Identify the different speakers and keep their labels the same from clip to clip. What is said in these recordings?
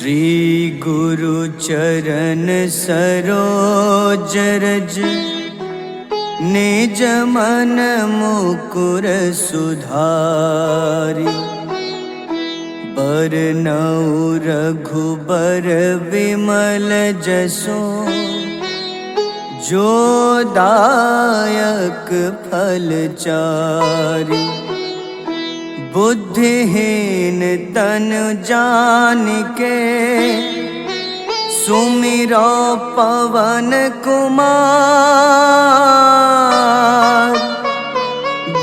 Speaker 1: श्री गुरु चरण सरोज रज निज मन मुकुर सुधारि। बरनउँ रघुबर विमल जसो जो दायक फल चारि। बुद्धिहीन तन जानिके सुमिरो पवन कुमार।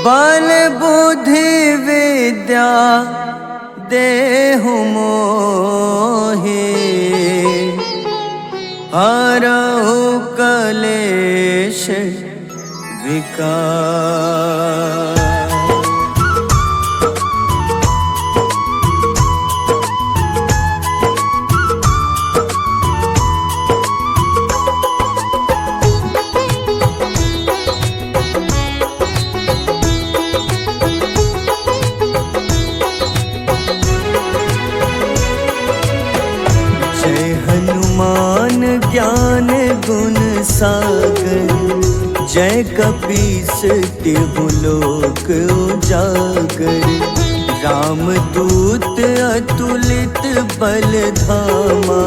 Speaker 1: बल बुद्धि विद्या देहु मोहि हरहु कलेश विकार। हनुमान ज्ञान गुण सागर जय कपीस तिहु लोक उजागर। रामदूत अतुलित बल धामा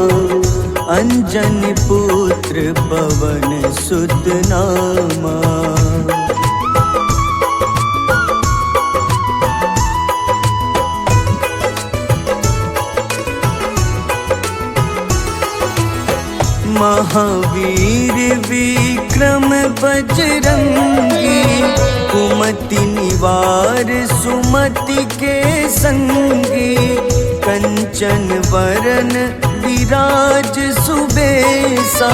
Speaker 1: अंजनी पुत्र पवन सुत नामा। महावीर विक्रम बजरंगी कुमति निवार सुमति के संगी। कंचन वरन विराज सुबेसा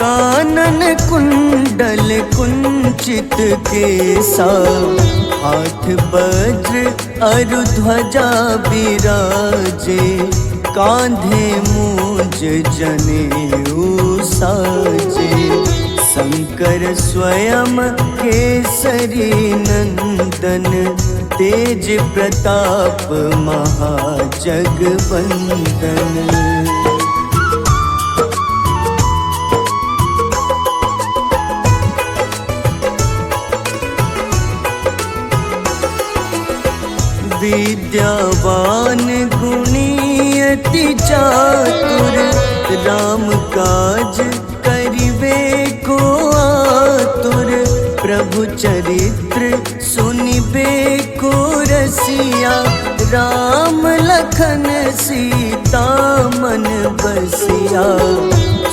Speaker 1: कानन कुंडल कुंचित केसा। हाथ वज्र अरु ध्वजा बिराजे कांधे मूंज जनेऊ साजे। शंकर स्वयं केसरी नंदन तेज प्रताप महाजगवंदन। विद्यावान गुणी अति चातुर राम काज करिबे को आतुर। प्रभु चरित्र सुनिबे को रसिया राम लखन सीता मन बसिया।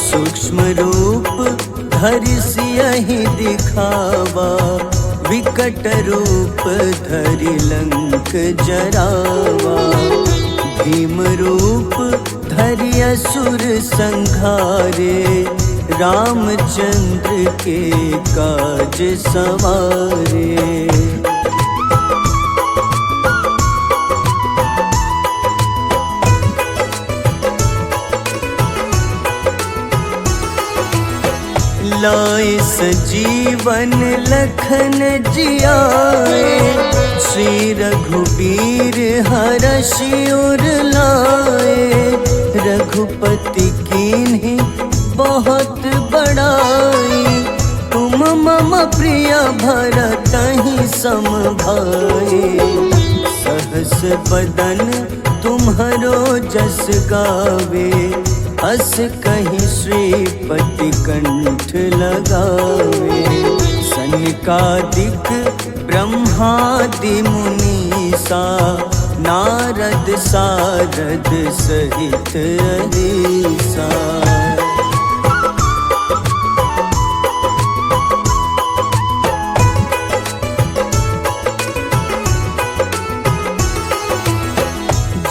Speaker 1: सूक्ष्म रूप धरि सियहि दिखावा विकट रूप धरि लंक जरावा। भीम रूप धरि असुर संहारे रामचंद्र के काज सवारे। लाए सजीवन लखन जियाए श्री रघुबीर हरषि उर लाए। रघुपति कीन्ही बहुत बड़ाई तुम मम प्रिय भरतहि सम भाई। सहस बदन तुम्हरो जस गावे अस कहीं श्रीपति कंठ लगावे। सनकादिक ब्रह्मादि मुनीसा नारद सारद सहित अहिसा।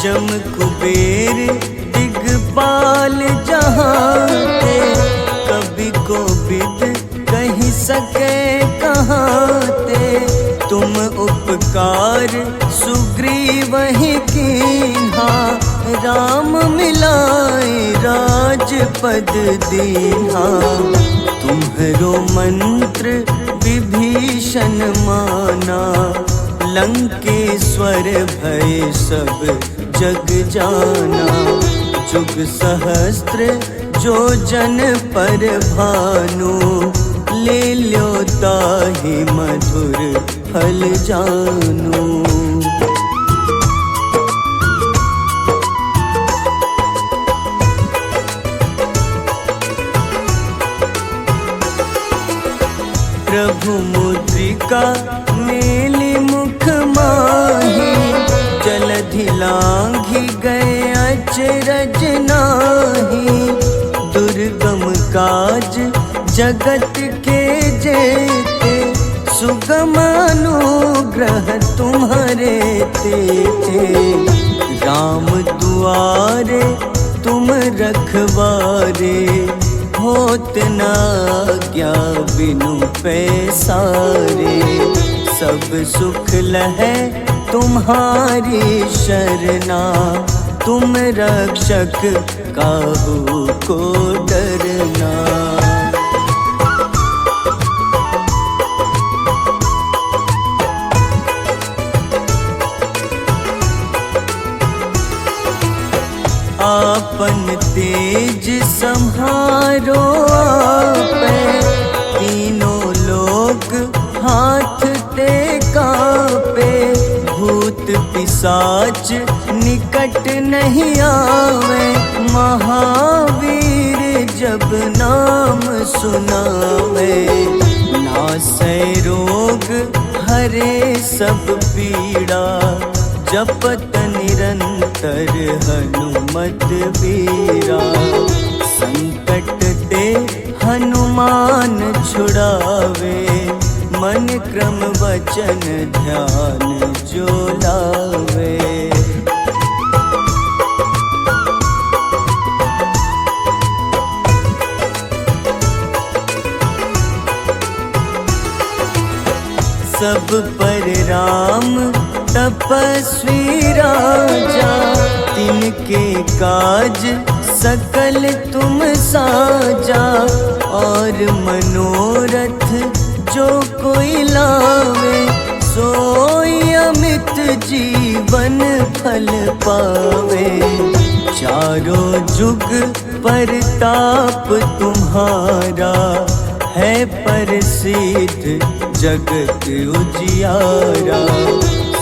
Speaker 1: जम कुबेर दिगपाल जहाते कवि कोविद कहीं सके कहाते। तुम उपकार सुग्रीवहि कीन्हा राम मिलाए राजपद दीन्हा। तुम्हरो मंत्र विभीषण माना लंकेश्वर भय सब जग जाना। जुग सहस्त्र जो जन पर भानु, ले ल्यो ताहि मधुर फल जानु। प्रभु मुद्रिका मेली मुख माही, जलधि लांघि गए अचरज नाही। दुर्गम काज जगत के जेते, सुगम अनुग्रह तुम्हारे तेते। राम दुआरे तुम रखवारे, होत न आज्ञा बिनु पैसारे। सब सुख लहै तुम्हारी शरणा, तुम रक्षक काहू को डरना। आपन तेज सम्हारो आपै, तीनों लोक हाथ ते कापे। भूत पिशाच निकट नहीं आवे, महावीर जब नाम सुनावे। नासै रोग हरे सब पीड़ा, जपत निरंतर हनुमत बीरा। संकट ते हनुमान छुड़ावे, मन क्रम वचन ध्यान जो लावे। सब पर राम तपस्वी राजा, तिनके काज सकल तुम साजा। और मनोरथ जो कोई लावे, सोई अमित जीवन फल पावे। चारों जुग परताप तुम्हारा, है प्रसिद्ध जगत उजियारा।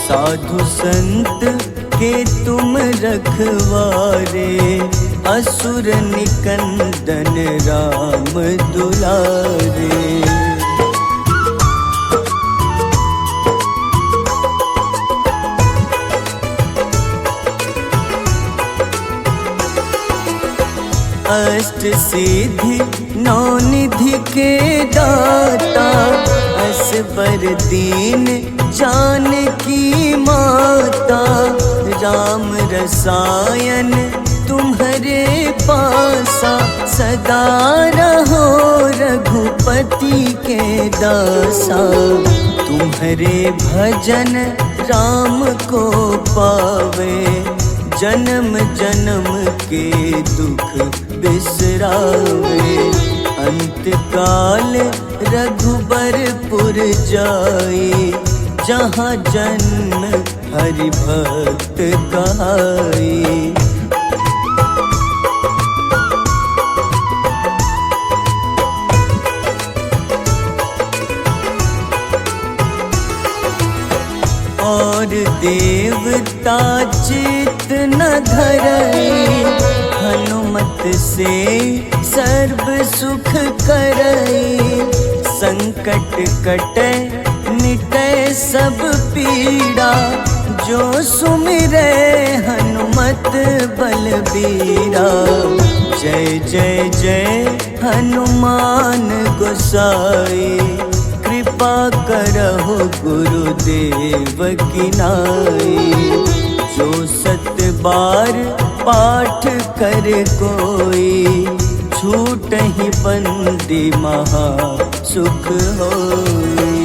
Speaker 1: साधु संत के तुम रखवारे, असुर निकंदन राम दुलारे। अष्ट सिद्धि नौ निधि के दाता, असबर दीन जानकी माता। राम रसायन तुम्हारे पासा, सदा रहो रघुपति के दासा। तुम्हारे भजन राम को पावे, जन्म जन्म के दुख बिसरावे। अंत काल रघुबरपुर जाई, जहाँ जन्म हरि भक्त कहाई। और देवता चित न धरई, हनुमत से सर्व सुख करई। संकट कटे मिटे सब पीड़ा, जो सुमिरे हनुमत बलबीरा। जय जय जय हनुमान गोसाई, कृपा करहु गुरुदेव की नाई। जो सत बार पाठ करे कोई, छूटहि बंदी महा सुख होई।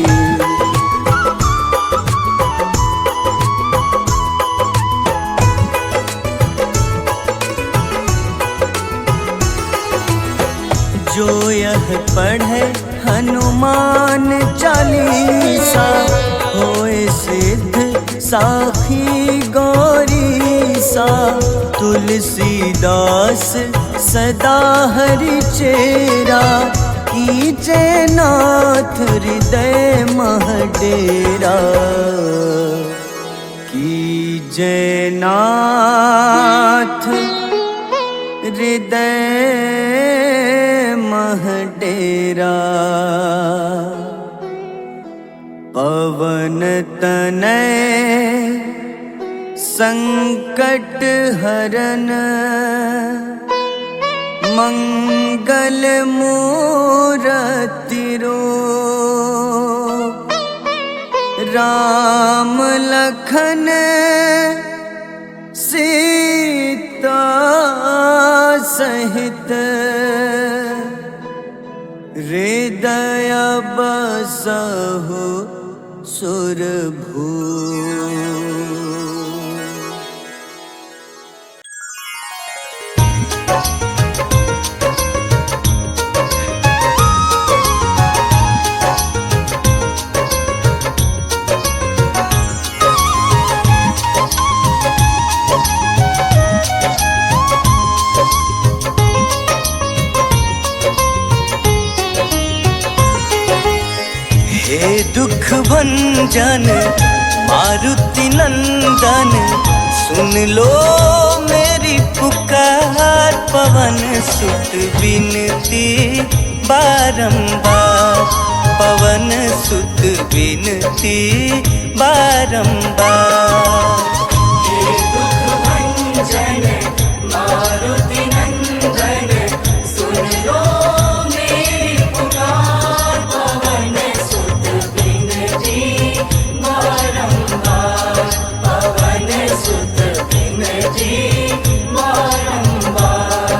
Speaker 1: जो यह पढ़े हनुमान चालीसा, होए सिद्ध साखी गौरी सा तुलसीदास सदा हरि चेरा, कीजे नाथ हृदय मह डेरा, कीजे नाथ हृदय मह डेरा। पवन तनय संकट हरन, मंगल मूरति रूप, राम लखन सीता सहित, हृदय बसहु सुरभूप। हे दुख भंजन मारुति नंदन, सुन लो मेरी पुकार। पवन सुत बिनती बारंबार, पवन सुत बिनती बारंबार।
Speaker 2: हे दुख भंजन मारुति नंदन, सुन लो मेरी पुकार। पवन सुत बिनती बारंबार, पवन सुत बिनती बारंबार।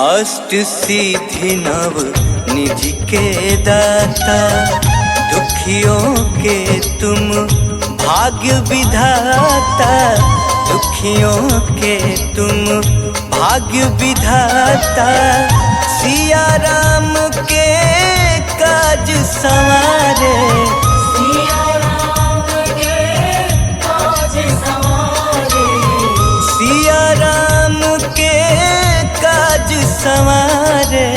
Speaker 1: अष्ट सिद्धि नव निधि के दाता, दुखियों के तुम भाग्य विधाता, दुखियों के तुम भाग्य विधाता। सिया राम के काज संवारे,
Speaker 2: सिया राम के काज संवारे,
Speaker 1: सिया राम के काज संवारे।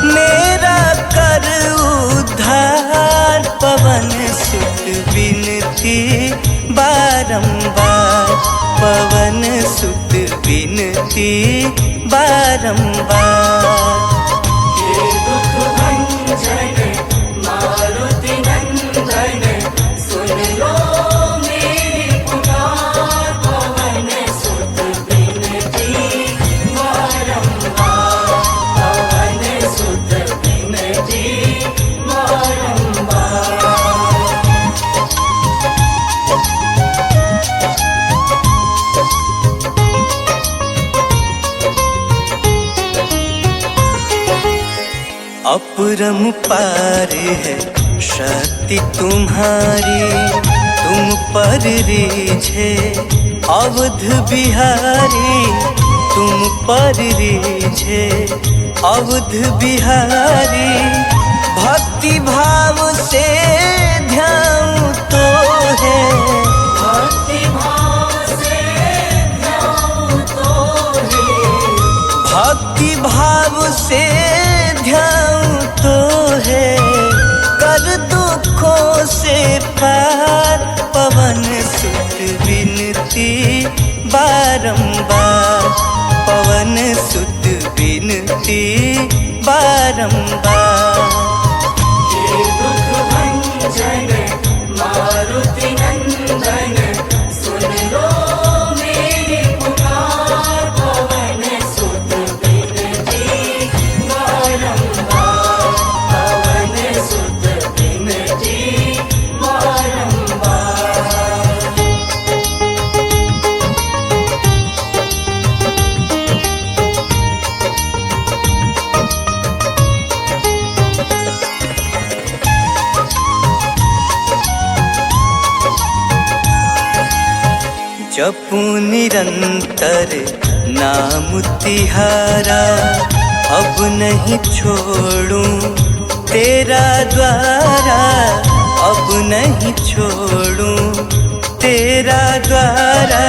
Speaker 1: मेरा कर उद्धार, पवन सुत बिनती बारंबार, पवन सुत बिनती बारंबार।
Speaker 2: हे दुख भंजन मारुति नंदन, सुन लो मेरी पुकार। पवन सुत बिनती बारंबार, पवन सुत बिनती बारंबार।
Speaker 1: अपरंपार है शक्ति तुम्हारी, तुम पर रीझे अवध बिहारी, तुम पर रीझे अवध बिहारी। भक्ति भाव से ध्यान तो है,
Speaker 2: भक्ति भाव से ध्यान तो है,
Speaker 1: भक्ति भाव से ध्यान तो है। कर दुखों से पार, पवन सुत बिनती बारंबार, पवन सुत बिनती बारंबार।
Speaker 2: हे दुख भंजन मारुति नंदन, सुन लो मेरी पुकार। पवन सुत बिनती बारंबार, पवन सुत बिनती बारंबार।
Speaker 1: जपू निरंतर नाम तिहारा, अब नहीं छोड़ूं तेरा द्वारा, अब नहीं छोड़ूं तेरा द्वारा।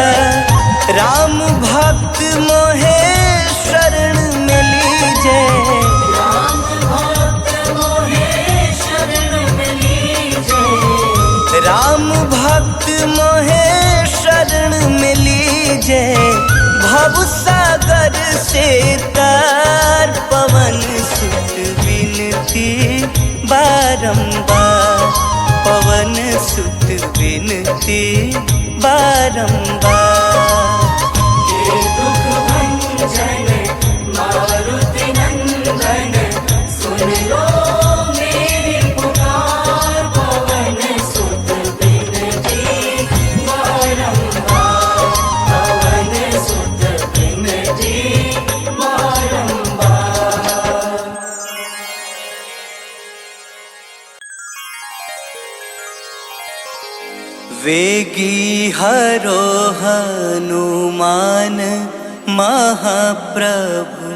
Speaker 1: राम भक्त मोहे शरण में लीजे,
Speaker 2: राम भक्त मोहे शरण में लीजे,
Speaker 1: राम भक्त मोहे शरण में लीजे। भव सागर से तार पवन सुत विनती बारंबार, पवन सुत विनती बारंबार।
Speaker 2: हे दुख भंजन मारुति नंदन, सुन लो मेरी पुकार, पवन सुत विनती बारंबार, पवन सुत विनती बारंबार।
Speaker 1: वेगी हरो हनुमान महाप्रभु,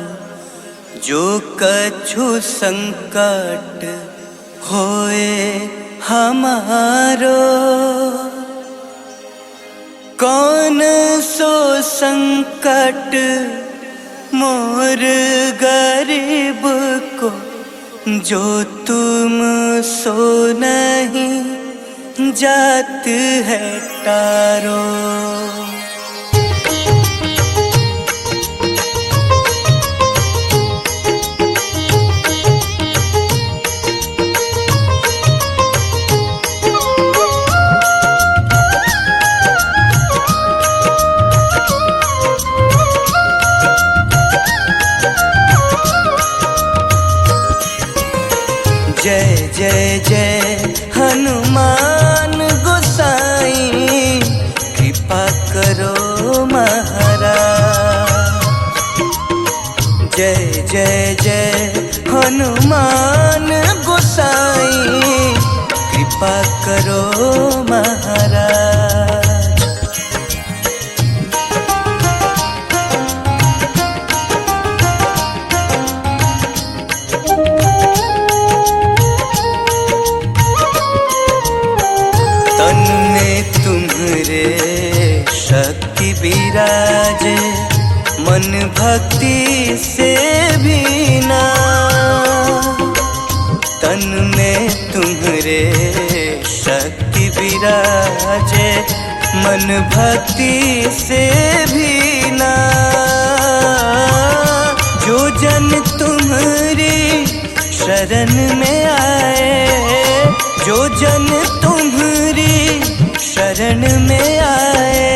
Speaker 1: जो कछु संकट होए हमारो। कौन सो संकट मोर गरीब को, जो तुम सो नहीं जात है तारो। जय जय जय हनुमान गोसाई, कृपा करो महाराज। जय जय जय हनुमान गोसाई, कृपा करो महाराज। तन में तुम्हारे शक्ति विराजे, मन भक्ति से भीना। तन में तुम्हारे शक्ति विराजे, मन भक्ति से भीना। जो जन तुम्हारी शरण में आए, जो जन तुम्हारी शरण में आए,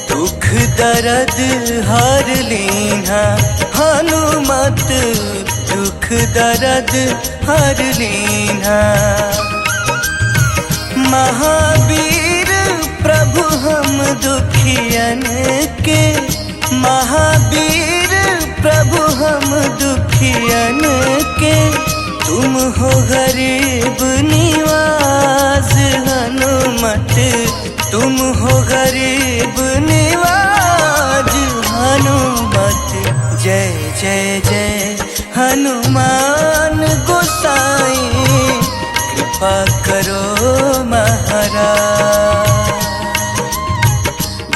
Speaker 1: दुख दर्द हर लीना। हनुमत दुख दर्द हर लीना। महावीर प्रभु हम दुखियन के, महावीर प्रभु हम दुखियन के। तुम हो गरीब निवास हनुमत, तुम हो गरीब निवाज हनुमत। जय जय जय हनुमान गोसाई, कृपा करो महाराज।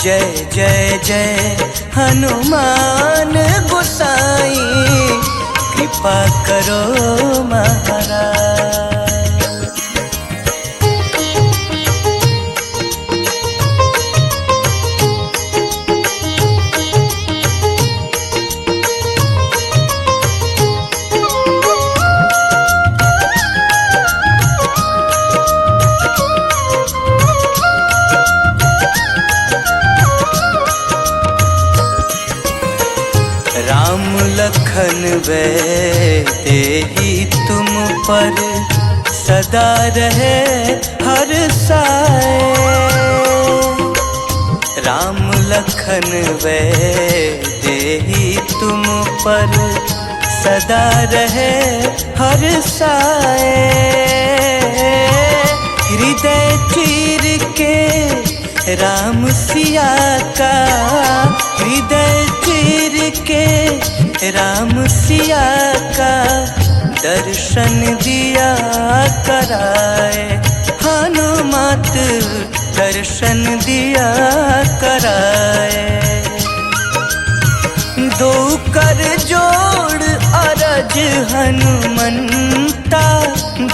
Speaker 1: जय जय जय हनुमान गोसाई, कृपा करो महाराज। राम लखन तेहि तुम पर सदा रहे हर साए। राम लखन तेहि तुम पर सदा रहे हर साए। हृदय चीर के राम सिया का हृदय चीर के राम सिया का दर्शन दिया कराए, हनुमत दर्शन दिया कराए। दो कर जोड़ अरज हनुमंता,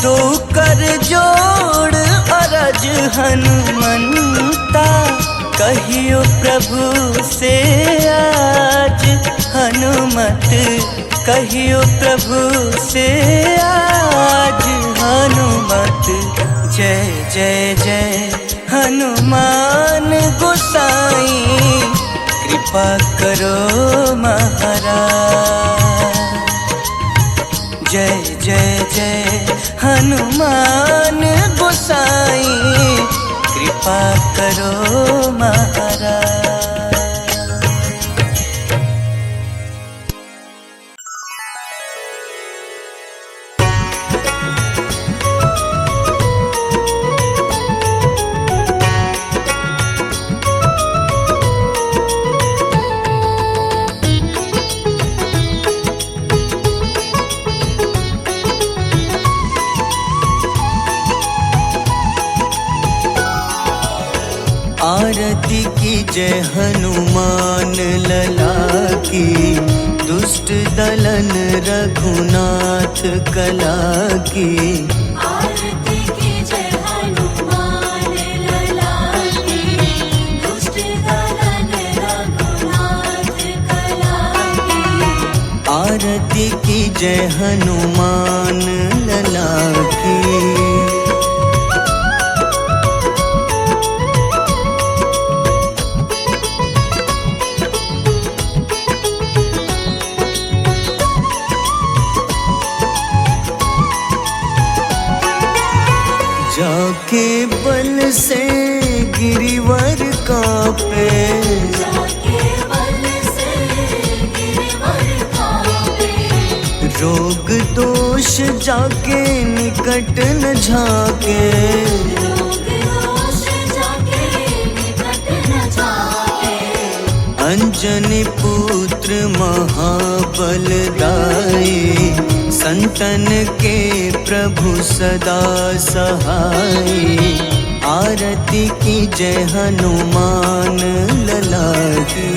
Speaker 1: दो कर जोड़ अरज हनुमंता, कहियो प्रभु से आज हनुमत, कहियो प्रभु से आज हनुमत। जय जय जय हनुमान गोसाई, कृपा करो महाराज। जय जय जय हनुमान गोसाई, कृपा करो महाराज। आरती की जय हनुमान लला की, दुष्ट दलन रघुनाथ कला की।
Speaker 2: आरती की जय हनुमान लला की, दुष्ट दलन रघुनाथ कला की।
Speaker 1: आरती की जय हनुमान लला की। जाके बल से गिरिवर कांपे,
Speaker 2: जाके बल से गिरिवर कांपे।
Speaker 1: रोग दोष जाके निकट न झाके,
Speaker 2: रोग दोष जाके निकट न झाके।
Speaker 1: अंजनी पुत्र महाबल दाई, संतन के प्रभु सदा सहाय। आरती की जय हनुमान लला की।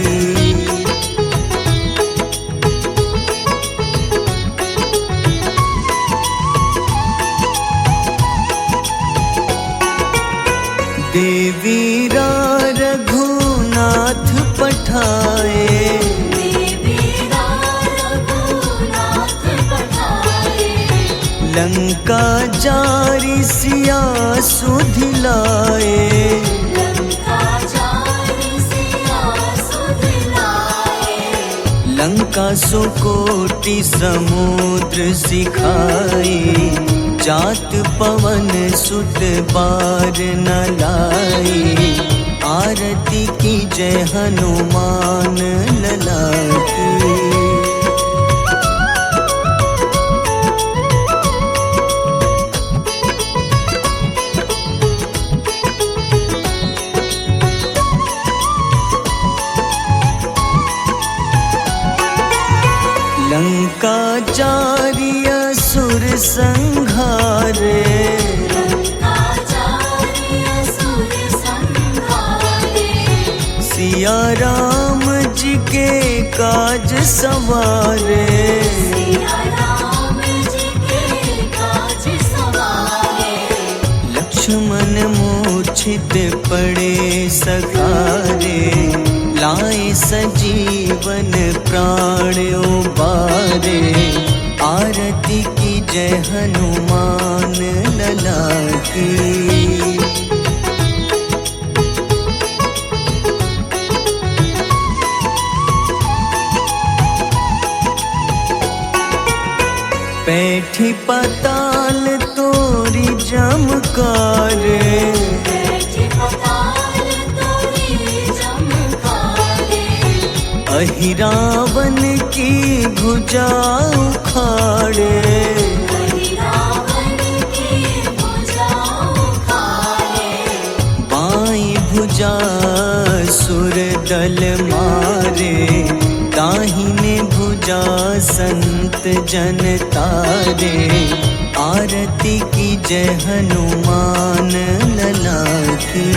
Speaker 1: देवीरा रघुनाथ पठाए,
Speaker 2: देवीरा रघुनाथ पठाए।
Speaker 1: लंका जारी सिया सुधिलाए,
Speaker 2: लंका जारी सिया सुधिलाए।
Speaker 1: लंका सुकोटि समुद्र सिखाई, जात पवन सुत बार न लाई। आरती की जय हनुमान लला की। लंका जारी असुर संहारे,
Speaker 2: लंका जारी असुर संहारे।
Speaker 1: सिया राम जी के काज सवारे,
Speaker 2: सिया राम जी के काज सवारे।
Speaker 1: लक्ष्मण मूर्छित पड़े सखारे, लाए सजीवन प्राण उबारे। आरती की जय हनुमान लला की। बैठी पाताल तोरी जमकारे,
Speaker 2: बैठी पाताल तोरी जमकारे।
Speaker 1: अहिरावन की भुजा उखाड़े,
Speaker 2: अहिरावन की भुजा उखाड़े।
Speaker 1: बाईं भुजा भुजा सुर दल मारे, दाहिने भुजा संत जन तारे। आरती की जय हनुमान लला की।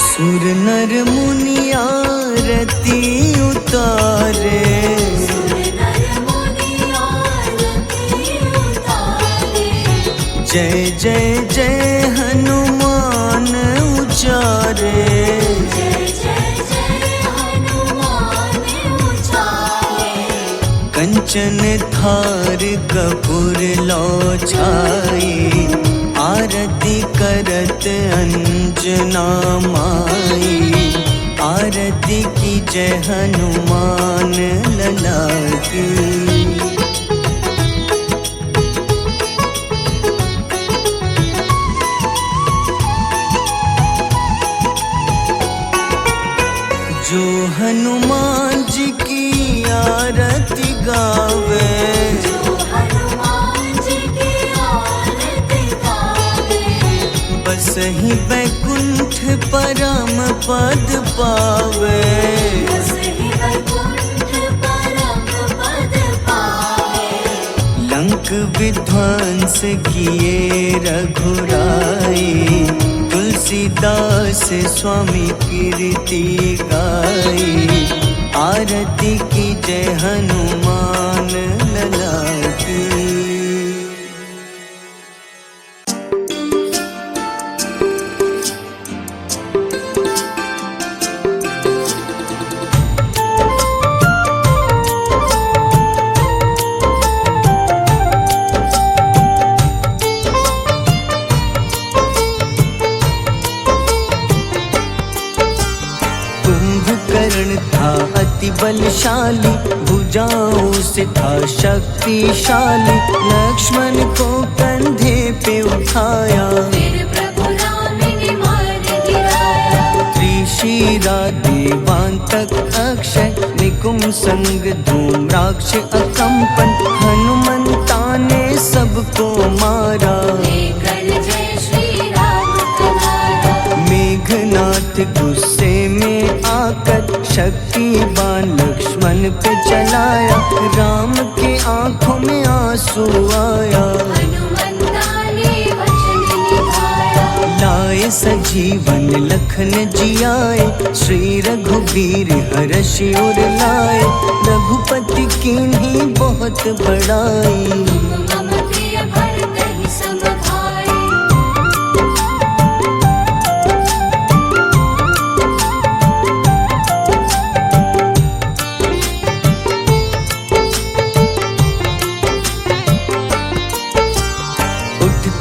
Speaker 1: सुर नर मुनि आरती उतारे, जय जय जय हनुमान उचारे। कंचन थार कपूर लो छाई, आरती करत अंजना माई। आरती की जय हनुमान लला की। जो हनुमान जी की आरती गावे, बस ही बैकुंठ परम पद पावे। लंक विध्वंस किए रघुराई, तुलसीदास स्वामी कीर्ति गाई। आरती की जय हनुमान लला की। कुंभकर्ण था अति बलशाली, भुजाओं से था शक्तिशाली। लक्ष्मण को कंधे पे उठाया,
Speaker 2: फिर प्रभु राम ने मार गिराया।
Speaker 1: त्रिशिरा देवांतक अक्षय, निकुंभ संग धूम्राक्ष अकंपन। हनुमंता ने सबको मारा,
Speaker 2: लेकर जय श्री राम कनारा।
Speaker 1: मेघनाथ गुस्से में आकर, शक्तिवान लक्ष्मण पे चलाया। राम के आंखों में आंसू आया,
Speaker 2: हनुमंता ने वचन निभाया।
Speaker 1: लाए सजीवन लखन जियाए, श्री रघुवीर हर्षि उर लाए। रघुपति कीन्ही बहुत बड़ाई,
Speaker 2: मम प्रिय भरत ही सम भाई।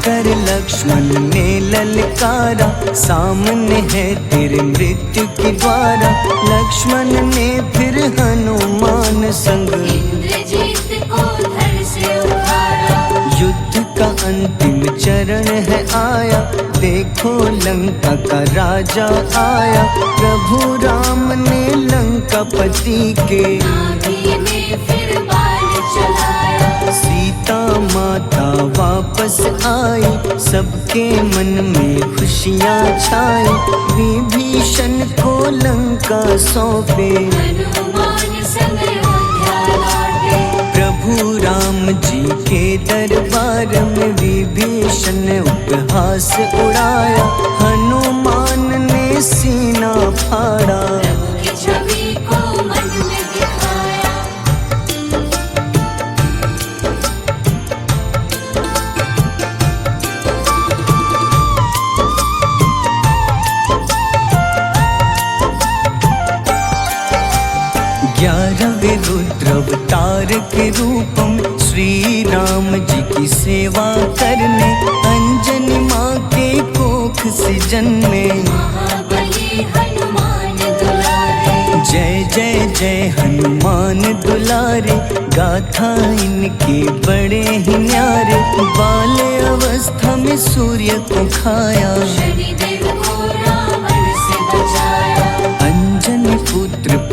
Speaker 1: कर लक्ष्मण ने ललकारा, सामने है तेरे मृत्यु की द्वारा। लक्ष्मण ने फिर हनुमान संग,
Speaker 2: इंद्रजीत को धड़ से उतारा।
Speaker 1: युद्ध का अंतिम चरण है आया, देखो लंका का राजा आया। प्रभु राम ने लंकापति के,
Speaker 2: नाभि में फिर बाण चलाया।
Speaker 1: सीता माता वापस आई, सबके मन में खुशियाँ छाई। विभीषण को लंका सौंपे,
Speaker 2: हनुमान संग अयोध्या लौटे।
Speaker 1: प्रभु राम जी के दरबार में विभीषण उपहास उड़ाया। हनुमान ने सीना फाड़ा,
Speaker 2: प्रभु की छवि को मन में दिखाया।
Speaker 1: ग्यारहवें रुद्र अवतार के रूपम, श्री राम जी की सेवा करने। अंजनी माँ के कोख से जन्मे,
Speaker 2: महाबली हनुमान दुलारे।
Speaker 1: जय जय जय हनुमान दुलारे। गाथा इनके बड़े ही न्यारे, बाल्य अवस्था में सूर्य को खाया।
Speaker 2: शनिदेव को रावण से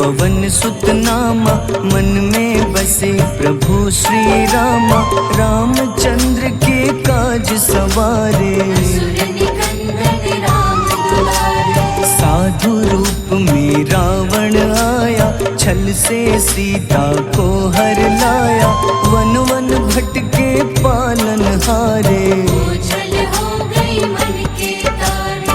Speaker 1: पवन सुत नामा, मन में बसे प्रभु श्री रामा। रामचंद्र के काज सवारे,
Speaker 2: असुर निकंदन राम दुलारे।
Speaker 1: साधु रूप में रावण आया, छल से सीता को हर लाया। वन वन भटके पालन हारे,
Speaker 2: ओझल हो गई मन के तारे।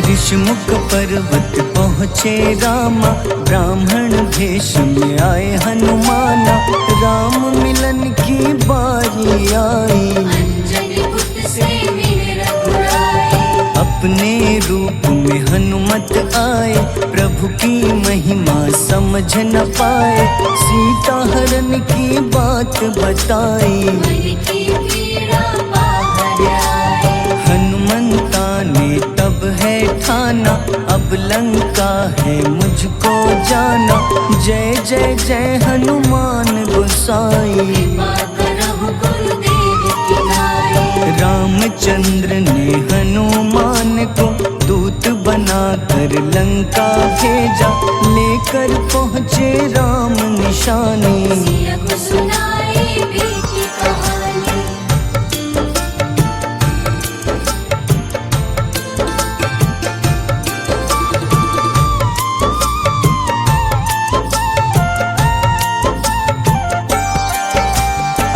Speaker 1: ऋषिमुख पर्वत पहुँचे रामा, ब्राह्मण भेष में आए हनुमाना। राम मिलन की बारी आई,
Speaker 2: अंजनी पुत्र से मिले रघुराई।
Speaker 1: अपने रूप में हनुमत आए, प्रभु की महिमा समझ न पाए। सीता हरण की बात बताई,
Speaker 2: मन की पीड़ा बाहर आए।
Speaker 1: हनुमंता ने तब है ठाना, अब लंका है मुझको जाना। जय जय जय हनुमान गोसाई,
Speaker 2: कृपा करहु गुरुदेव की नाई।
Speaker 1: रामचंद्र ने हनुमान को दूत बनाकर लंका भेजा। लेकर पहुँचे राम निशानी,
Speaker 2: सिया को सुनाई बीती कहानी।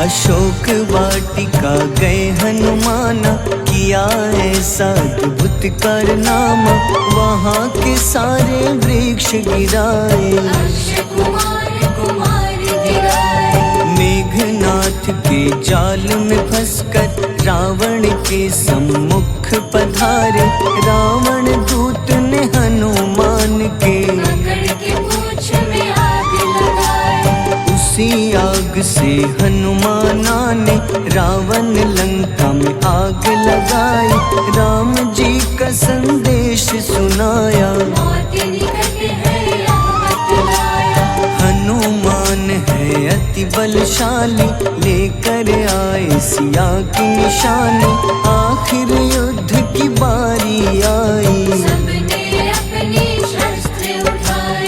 Speaker 1: अशोक वाटिका गए हनुमाना, किया ऐसा अद्भुत कारनामा। वहाँ के सारे वृक्ष गिराए,
Speaker 2: अक्षय कुमार कुमार गिराए।
Speaker 1: मेघनाथ के जाल में फंसकर रावण के सम्मुख पधारे। रावण दूत ने हनुमान के
Speaker 2: पकड़ के पूंछ में आग लगाए।
Speaker 1: उसी आग से हनुमाना ने रावण लंका में आग लगाई। राम जी का संदेश सुनाया,
Speaker 2: मौत निकट है यह बतलाया।
Speaker 1: हनुमान है अति बलशाली, लेकर आए सिया की निशानी। आखिर युद्ध की बारी आई,
Speaker 2: सबने अपनी शस्त्र उठाई।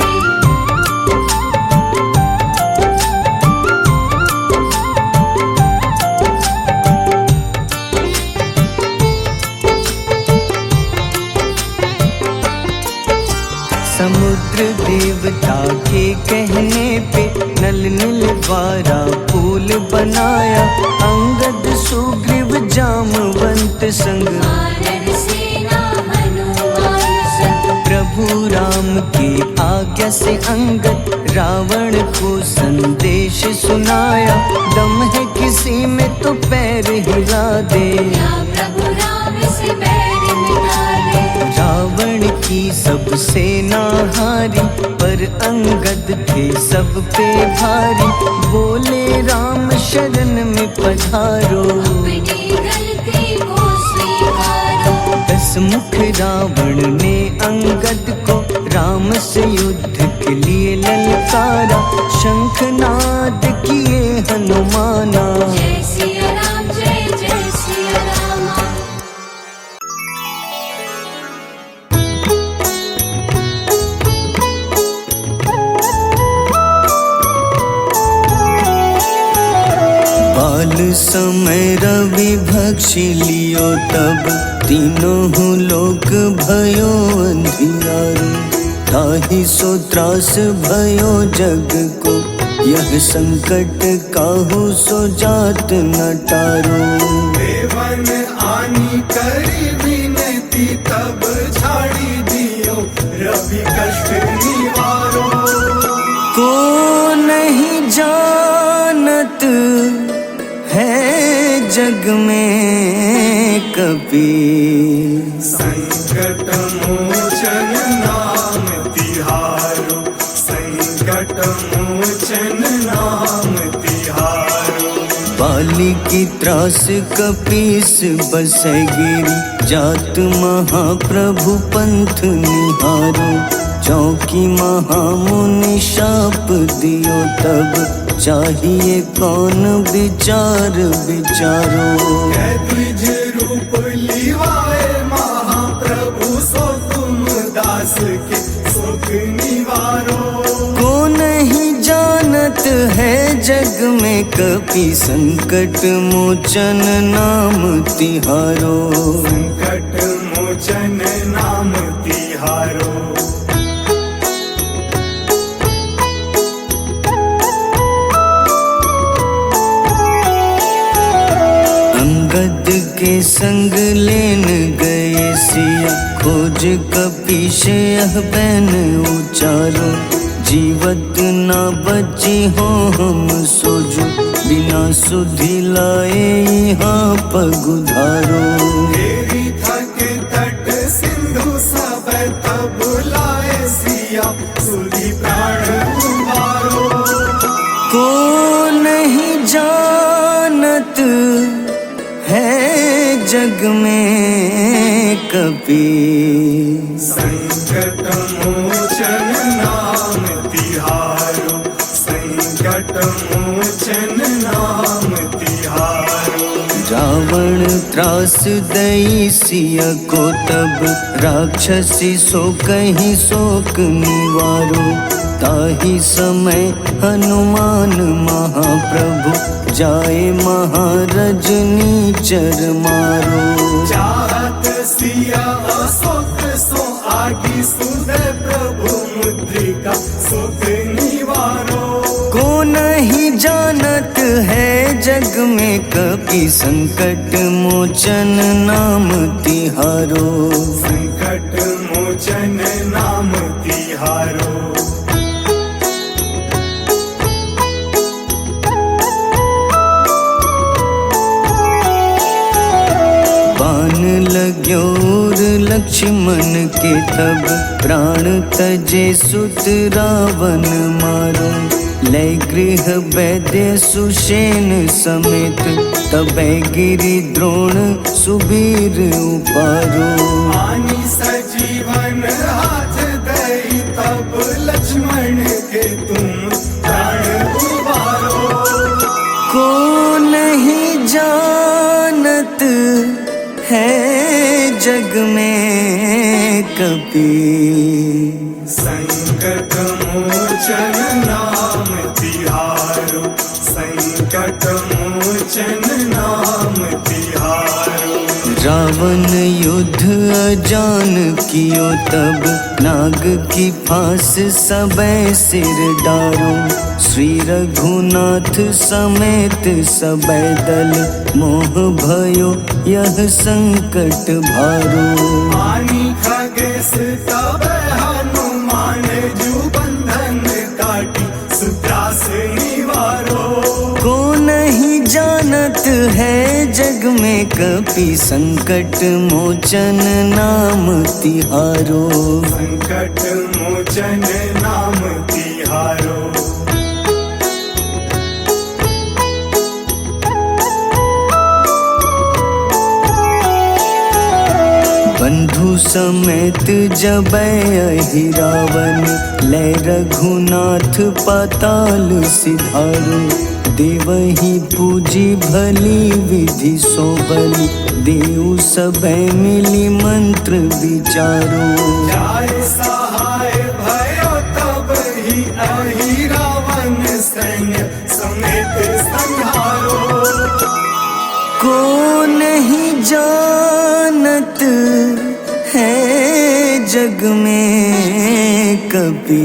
Speaker 1: समुद्र देवता के कहने पे नल नील द्वारा पुल बनाया। अंगद सुग्रीव जामवंत संग,
Speaker 2: वानर सेना हनुमान संग।
Speaker 1: प्रभु राम की आज्ञा से अंगद रावण को संदेश सुनाया। दम है किसी में तो पैर हिला दे,
Speaker 2: या प्रभु राम से बैर मिटा दे।
Speaker 1: रावण की सब सेना हारी, पर अंगद थे सब पे भारी। बोले राम शरण में पधारो,
Speaker 2: अपनी गलती को स्वीकारो।
Speaker 1: 10 मुख रावण ने अंगद को राम से युद्ध के लिए ललकारा। शंखनाद किए हनुमाना,
Speaker 2: जय सिया राम जय जय सिया रामा।
Speaker 1: बाल समय रवि भक्षी लियो, तब तीनों लोक भयो अंधियारो। ताहि सो त्रास भयो जग को, यह संकट काहू सो जात न टारो।
Speaker 3: देवन आनी करी विनती, तब झाड़ी दियो रवि कष्ट निवारो।
Speaker 1: को नहीं जानत है जग में कपी,
Speaker 3: संकट मोचन नाम तिहारो। संकट मोचन नाम तिहारो।
Speaker 1: बाली की त्रास कपीस बसै गिरी, जात महाप्रभु पंथ निहारो। क्योंकि महामुनि शाप दियो तब चाहिए कौन विचार विचारो।
Speaker 3: द्विज रूप लिवाए महाप्रभु सो तुम दास के सुख निवारो।
Speaker 1: को नहीं जानत है जग में कपि संकट मोचन नाम तिहारो।
Speaker 3: संकट मोचन नाम तिहारो।
Speaker 1: अंगद के संग लेन गए सिया खोज कपीश यह बैन उचारो। जीवत ना बची हो हम सोजो बिना सुधि लाए यहाँ पगुधारो।
Speaker 3: तेरी थक तट सिंधु सब तब लाए सिया सुधि प्राण उबारो।
Speaker 1: को नहीं जानत है जग में कपि
Speaker 3: संकट मोचन नाम तिहारो। संकट मोचन नाम तिहारो।
Speaker 1: रावण त्रास दई सिया को तब राक्षसी सो कहीं शोक निवारो। ताही समय हनुमान महाप्रभु जाए महारजनी चर मारो।
Speaker 3: चाहत सिया अशोक सो आगी सुदय प्रभु मुद्रिका सुख निवारो।
Speaker 1: को नहीं जानत है जग में कपि संकट मोचन नाम तिहारो।
Speaker 3: संकट मोचन नाम तिहारो।
Speaker 1: बाण लग्योर लक्ष्मण के तब प्राण तजे सुत रावण मारो। लय गृह वैद्य सुषेण समेत तबै गिरि द्रोण सुबीर उपारो।
Speaker 3: आनी सजीवन हाथ दई तब लक्ष्मण के तुम प्राण उबारो।
Speaker 1: को नहीं जानत है जग में कपि
Speaker 3: संकट मोचन नाम तिहारो। संकट मोचन नाम तिहारो।
Speaker 1: रावण युद्ध अजान कियो तब नाग की फांस सबै सिर डारो। श्री रघुनाथ समेत सबै दल मोह भयो यह संकट भारो।
Speaker 3: आनी खगेश तब हनुमान जू बंधन काटी सुत्रास निवारो।
Speaker 1: को नहीं जानत है जग में कपि संकट मोचन नाम तिहारो।
Speaker 3: संकट मोचन नाम तिहारो।
Speaker 1: बंधु समेत जबै अहि रावण लय रघुनाथ पाताल सिधारो। देवही पूजी भली विधि सो बलि देव सबै मिली मंत्र विचारो।
Speaker 3: जाय सहाय भयो तब ही अहि रावण सैन्य समेत संहारो।
Speaker 1: को नहीं जानत है जग में कपि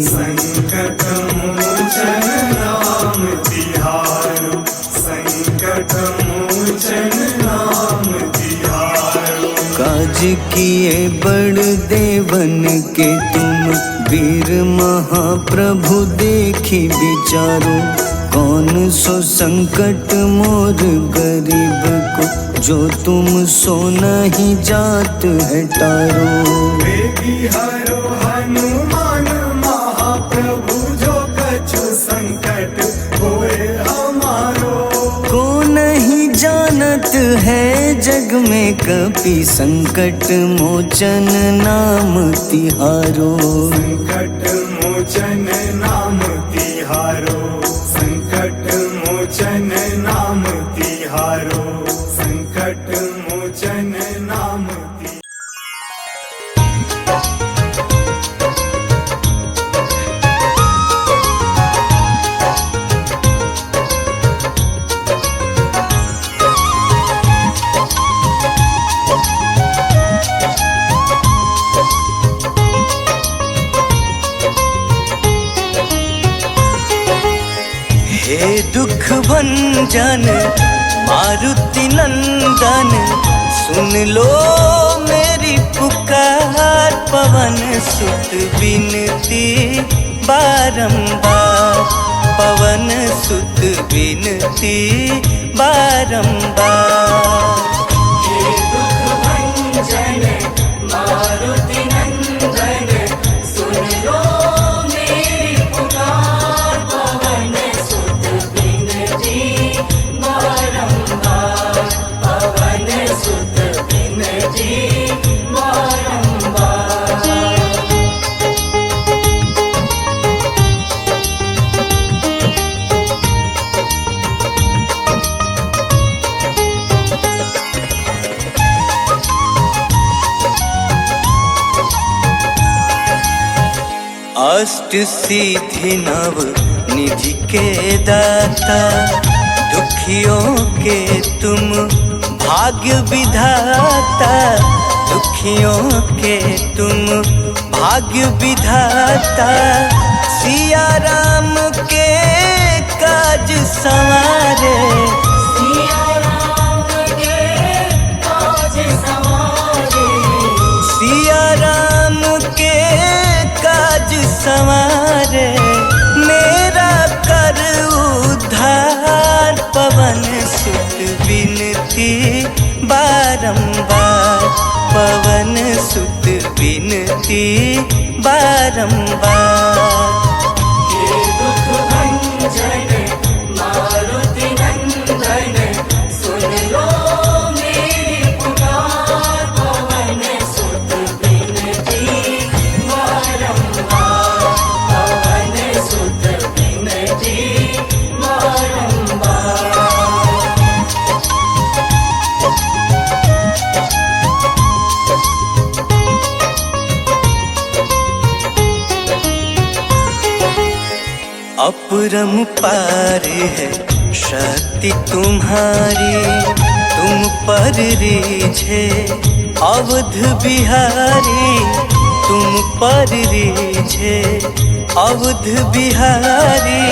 Speaker 3: संकट मोचन नाम तिहारो। संकट मोचन नाम तिहारो।
Speaker 1: काज किए बड़ देवन के तुम वीर महाप्रभु देखी विचारो। कौन सो संकट मोर गरीब को जो तुम सो नहीं जात है टारो।
Speaker 3: वेगी हरो हनुमान महाप्रभु जो कछु संकट होए हमारो।
Speaker 1: को नहीं जानत है जग में कपि संकट मोचन नाम तिहारो।
Speaker 3: संकट मोचन नाम तिहारो, संकट मोचन नाम तिहारो, संकट मोचन नाम तिहारो।
Speaker 1: हे दुख भंजन मारुति नंदन, सुन लो मेरी पुकार। पवन सुत बिनती बारंबार, पवन सुत बिनती बारंबार।
Speaker 2: हे दुख भंजन मारुति नंदन, सुन लो मेरी पुकार। पवन सुत बिनती बारंबार, पवन सुत बिनती बारंबार।
Speaker 1: अष्ट सिद्धि नव निधि के दाता, दुखियों के तुम भाग्य विधाता। दुखियों के तुम भाग्य विधाता, सिया राम के काज संवारे।
Speaker 2: सिया राम के काज संवारे,
Speaker 1: सिया राम के काज संवारे, मेरा कर उद्धार। पवन सुत बिनती बारंबार, पवन सुत बिनती बारंबार।
Speaker 2: हे दुख भंजन मारुति नंदन, सुन लो मेरी पुकार। पवन सुत बिनती बारंबार, पवन सुत बिनती बारंबार।
Speaker 1: अपरंपार है शक्ति तुम्हारी, तुम पर रीझे अवध बिहारी। तुम पर रीझे अवध बिहारी,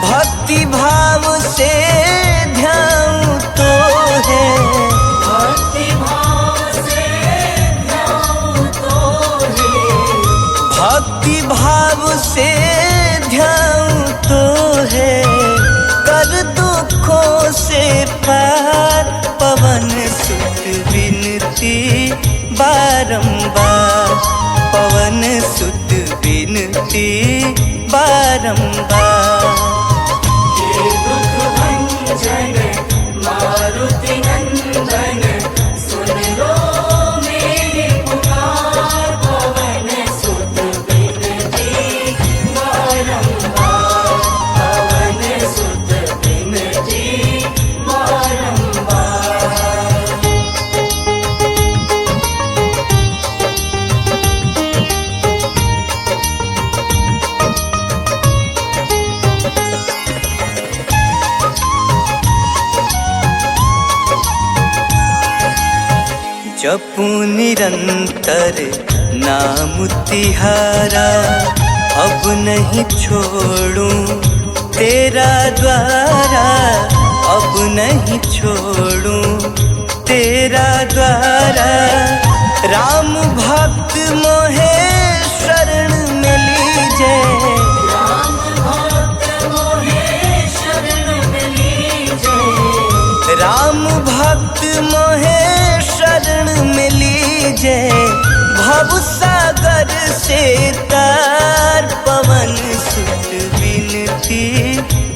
Speaker 1: भक्ति भाव से ध्यान तो है।
Speaker 2: भक्ति भाव से ध्यान तो है,
Speaker 1: भक्ति भाव से ध्यान तो है, कर दुखों से पार। पवन सुत बिनती बारंबार, पवन सुत बिनती बारंबार।
Speaker 2: हे दुख भंजन मारुति नंदन, सुन लो मेरी पुकार। पवन सुत बिनती बारंबार, पवन सुत बिनती बारंबार।
Speaker 1: जपू निरंतर नाम तिहारा, अब नहीं छोड़ूं तेरा द्वारा। अब नहीं छोड़ूं तेरा द्वारा, राम भक्त मोहे शरण में लीजे।
Speaker 2: राम भक्त मोहे शरण में लीजे,
Speaker 1: राम भक्त मोहे शरण में लीजे। भव सागर से तार, पवन सुत बिनती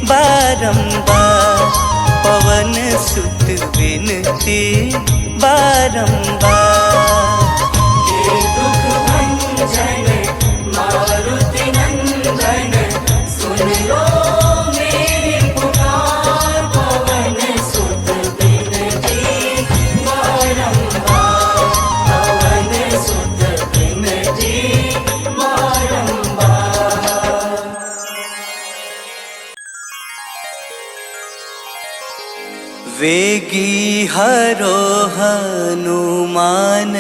Speaker 1: बारंबार, पवन सुत बिनती वेगी हरो हनुमान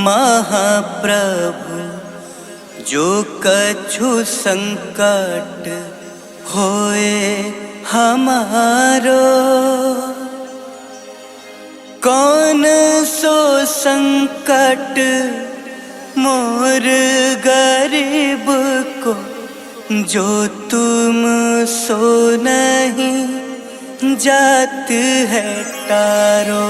Speaker 1: महाप्रभु, जो कछु संकट होए हमारो। कौन सो संकट मोर गरीब को, जो तुम सो नहीं जात है तारो।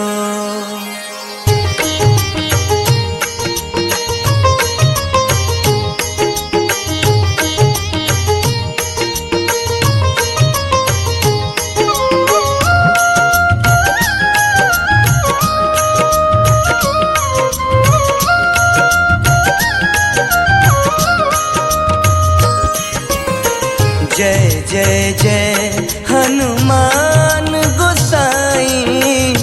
Speaker 1: जय जय जय हनुमान गोसाई,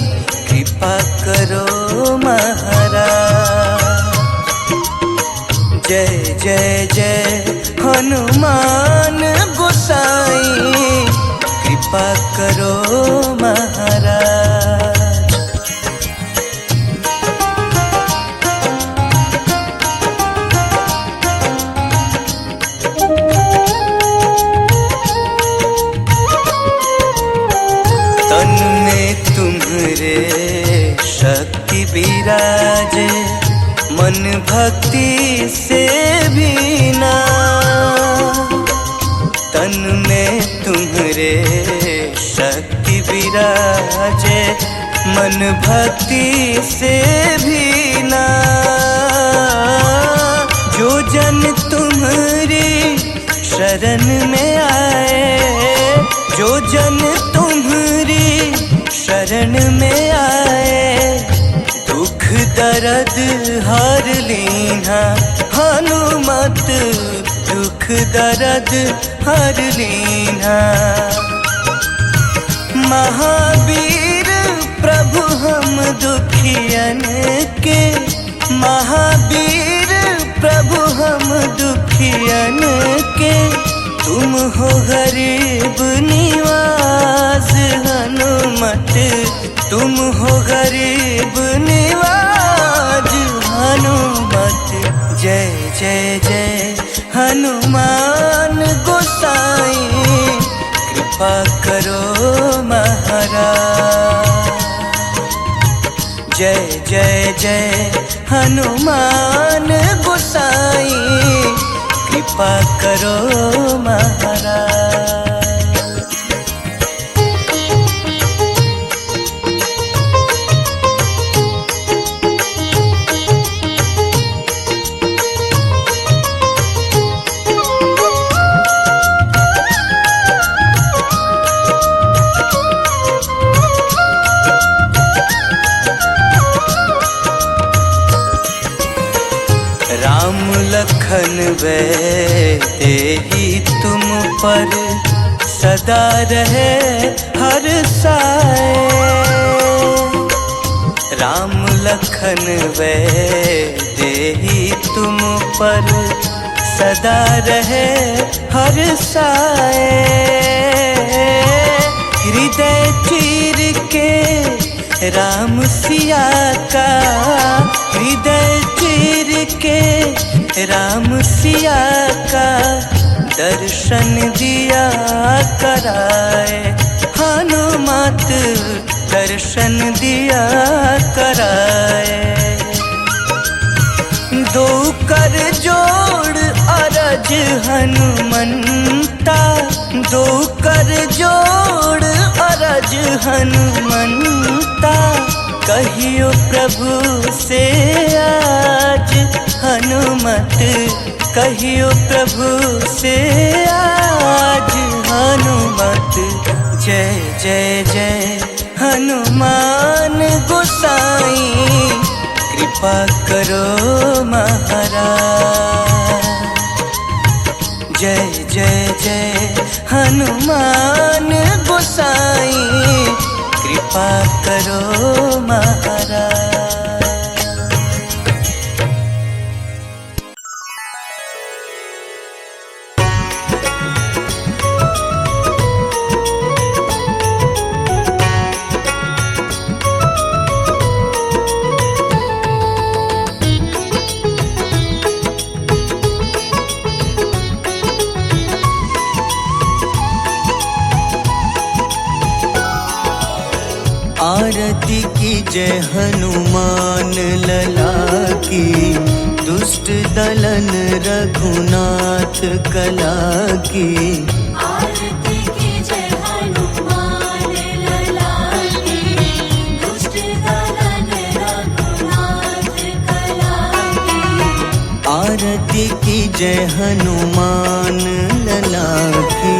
Speaker 1: कृपा करो महाराज। जय जय जय हनुमान गोसाई, कृपा करो महाराज। तन में तुम्हारे शक्ति विराजे, मन भक्ति से भी ना। तन में तुम्हारे शक्ति विराजे, मन भक्ति से भी ना। जो जन तुम्हारी शरण में आए, जो जन तुम्हारी शरण में आए, दुख दर्द हर लीना हनुमत, दुख दर्द हर लीना। महावीर प्रभु हम दुखियन के, महावीर प्रभु हम दुखियन के, तुम हो गरीब निवास हनुमत, तुम हो गरीब निवास हनुमत। जय जय जय हनुमान गोसाई, कृपा करो महाराज। जय जय जय हनुमान गोसाई, कृपा करो महाराज। राम लखन वे तेहि तुम पर, सदा रहे हर साए। राम लखन वे तेहि तुम पर, सदा रहे हर साए। हृदय चीर के राम सिया का, हृदय चीर के राम सिया का, दर्शन दिया कराए हनुमत, दर्शन दिया कराए। दो कर जोड़ अरज हनुमंता, दो कर जोड़ अरज हनुमंता, कहियो प्रभु से आज हनुमत, कहियो प्रभु से आज हनुमत। जय जय जय हनुमान गोसाई, कृपा करो महाराज। जय जय जय हनुमान गोसाई, कृपा करो महाराज। आरती की जय हनुमान लला की, दुष्ट दलन रघुनाथ कला की।
Speaker 2: आरती की जय हनुमान लला की, दुष्ट दलन रघुनाथ कला की।
Speaker 1: आरती की जय हनुमान लला की।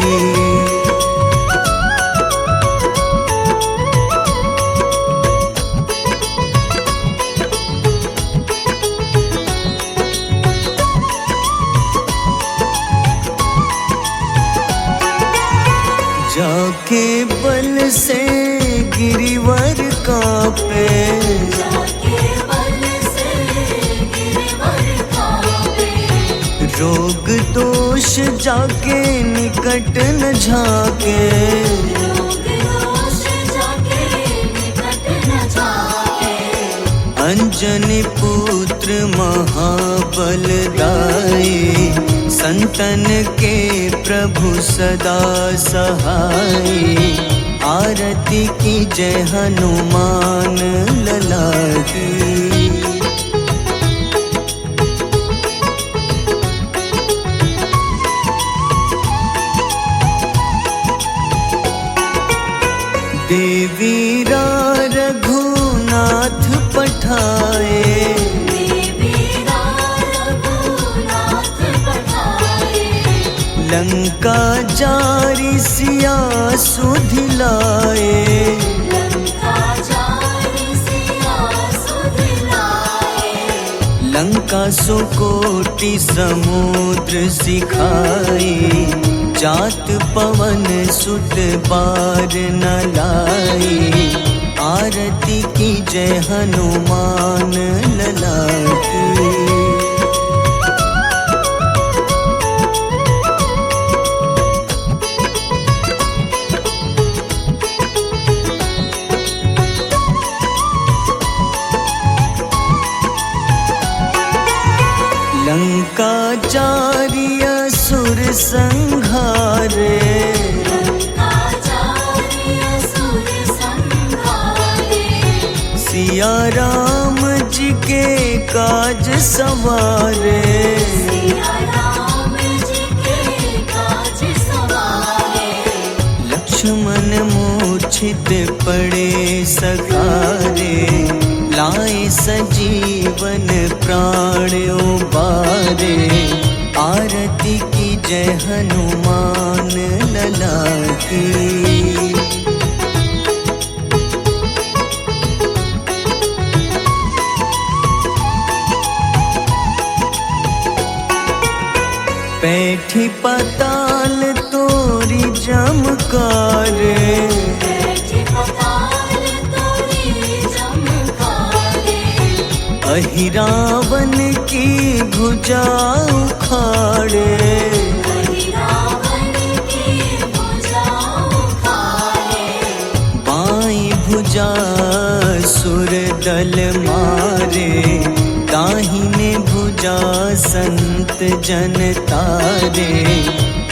Speaker 1: जाके बल से गिरिवर कांपे,
Speaker 2: जाके बल से गिरवर कांपे।
Speaker 1: रोग दोष जाके निकट न झाके।
Speaker 2: रोग दोष जाके निकट न जाके।
Speaker 1: अंजनी पुत्र महाबलदाई, संतन के प्रभु सदा सहाय। आरती की जय हनुमान लला की। देवीरा रघुनाथ पठाए,
Speaker 2: देवीरा रघुनाथ पठाए।
Speaker 1: लंका जारी सिया सुधिलाए।
Speaker 2: लंका जारी सिया सुधिलाए।
Speaker 1: लंका सुकोटि समुद्र सिखाए, जात पवन सुत बार न लाए। आरती की जय हनुमान लला की। लंका जारी असुर संहारे,
Speaker 2: लंका जारी असुर संहारे।
Speaker 1: सिया राम जी के काज सवारे।
Speaker 2: सिया राम जी के काज सवारे।
Speaker 1: लक्ष्मण मूर्छित पड़े सखारे, लाए सजीवन प्राण उबारे। आरती की जय हनुमान लला की। बैठी पताल तोरी जमकारे,
Speaker 2: बैठी पताल तोरी जमकारे।
Speaker 1: अहिरावन की भुजा उखाड़े।
Speaker 2: रावण की भुजा उखाड़े।
Speaker 1: बाईं भुजा सुर दल मारे, दाहिने भुजा संत जन तारे।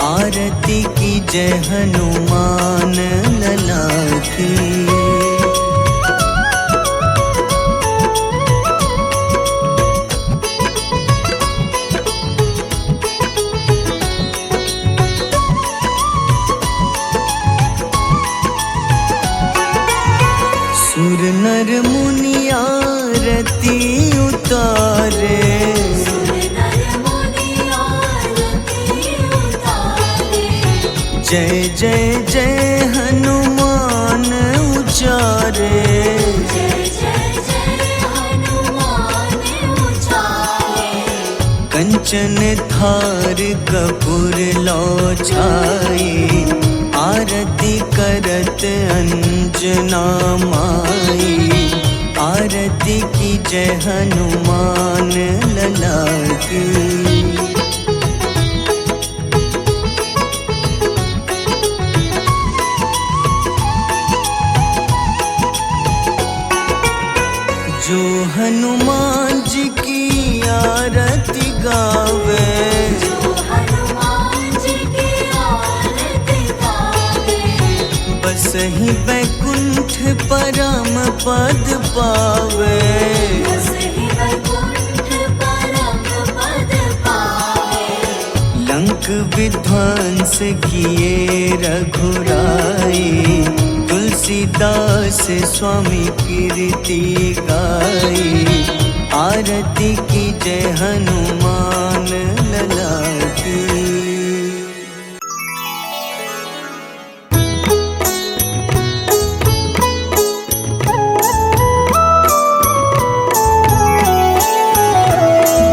Speaker 1: आरती की जय हनुमान लला की। सुर नर मुनि आरती उतारे,
Speaker 2: सुर नर मुनि आरती उतारे।
Speaker 1: जय जय जय हनुमान उचारे।
Speaker 2: जय जय जय हनुमान उचारे।
Speaker 1: कंचन थार कपूर लो छाई, आरती करत अंजना माई। आरती की जय हनुमान लला की। जो हनुमान जी की आरती गावे,
Speaker 2: जो हनुमान जी की आरती गावे।
Speaker 1: बस ही बैकुंठ परम पद पावे।
Speaker 2: बसहि वैकुंठ परम पद पावे।
Speaker 1: लंक विध्वंस किए रघुराई, तुलसीदास स्वामी कीर्ति गाई। आरती की जय हनुमान लला की।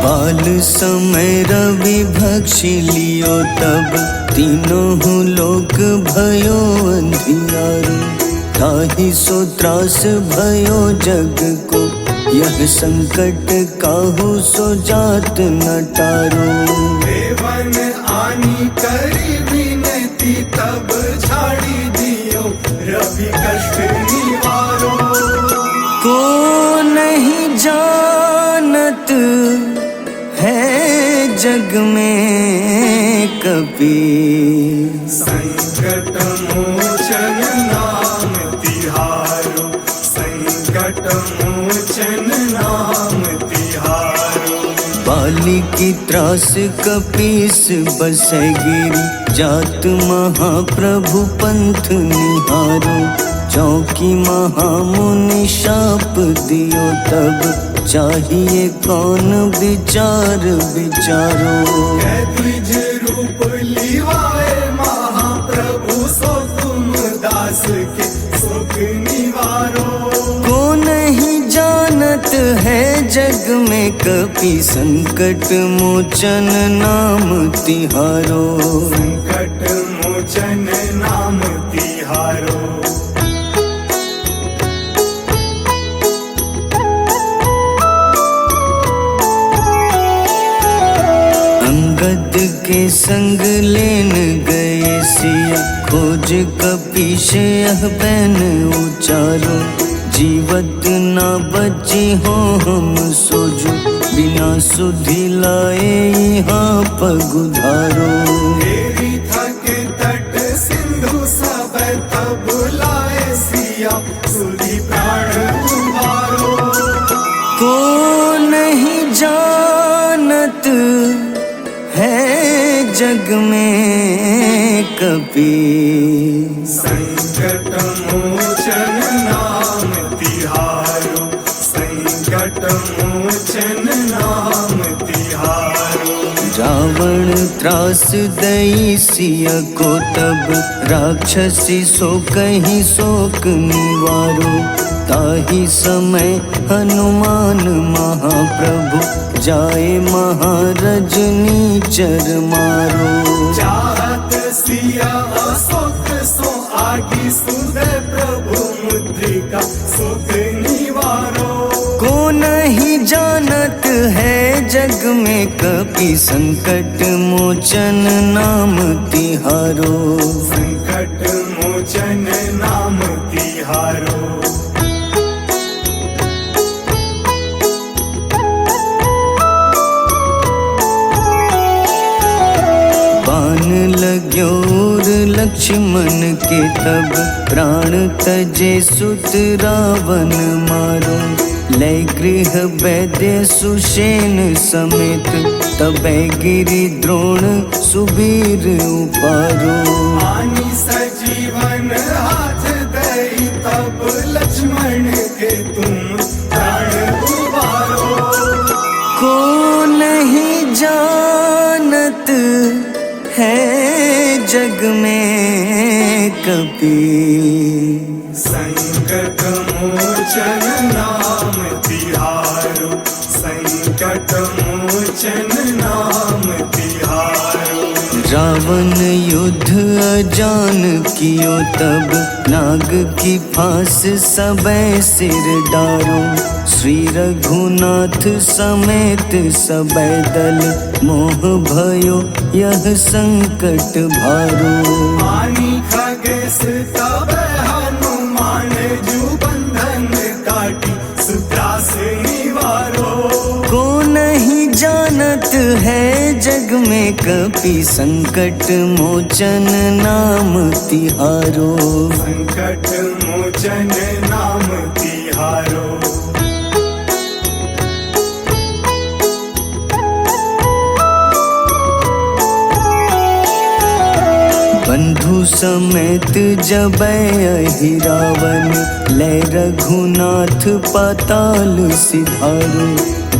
Speaker 1: बाल समय रवि भक्षी लियो तब, तीनों लोक भयो अंधियारो। ताहि सो त्रास भयो जग को, यह संकट काहू सो जात न टारो।
Speaker 3: देवन आनी करी विनती, तब छाड़ी दियो रवि कष्ट निवारो।
Speaker 1: को नहीं जानत है जग में कपि,
Speaker 3: संकट मोचन नाम तिहारो। संकट मोचन नाम तिहारो।
Speaker 1: बाली की त्रास कपीस बसै गिरी, जात महाप्रभु पंथ निहारो। चौकी महामुनि शाप दियो तब, चाहिए कौन विचार विचारो।
Speaker 3: द्विज रूप लिवाए महाप्रभु, सो तुम दास के सुख निवारो।
Speaker 1: को नहीं जानत है जग में कपि, संकट मोचन नाम तिहारो।
Speaker 3: संकट मोचन नाम तिहारो।
Speaker 1: अंगद के संग लेन गए सिया, खोज कपीश यह बैन उचारो। जीवत ना बची हो हम सोजो, बिना सुधि लाए यहाँ पगुधारो।
Speaker 3: तेरी थके तट सिंधु सब, तब लाए सिया सुधि प्राण उबारो।
Speaker 1: को नहीं जानत है जग में कपि,
Speaker 3: संकट मोचन नाम तिहारो। संकट मोचन नाम तिहारो।
Speaker 1: रावण त्रास दई सिया को तब, राक्षसी सो कहीं शोक निवारो। ताहि समय हनुमान महाप्रभु, जाए महारजनी चर मारो।
Speaker 3: चाहत सिया अशोक सो आगी, सुदय प्रभु मुद्रिका सुख निवारो।
Speaker 1: को नहीं जानत है जग में कपि, संकट मोचन नाम तिहारो।
Speaker 3: संकट मोचन नाम तिहारो।
Speaker 1: बाण लग्योर लक्ष्मण के तब, प्राण तजे सुत रावण मारो। लय गृह वैद्य सुषेण समेत, तबै गिरि द्रोण सुबीर उपारो।
Speaker 3: आनी सजीवन हाथ दई, तब लक्ष्मण के तुम प्राण उबारो।
Speaker 1: को नहीं जानत है जग में कपि,
Speaker 3: संकट मोचन नाम तिहारो। संकट मोचन नाम तिहारो।
Speaker 1: रावण युद्ध अजान कियो तब, नाग की फांस सबै सिर डारो। श्री रघुनाथ समेत सबै दल, मोह भयो यह संकट भारो।
Speaker 3: आनी खगेश तब हनुमान, जू बंधन काटी सुत्रास निवारो।
Speaker 1: को नहीं जानत है जग में कपि संकट मोचन नाम तिहारो।
Speaker 3: संकट मोचन नाम तिहारो।
Speaker 1: बंधु समेत जबै अहि रावण, लै रघुनाथ पाताल सिधारो।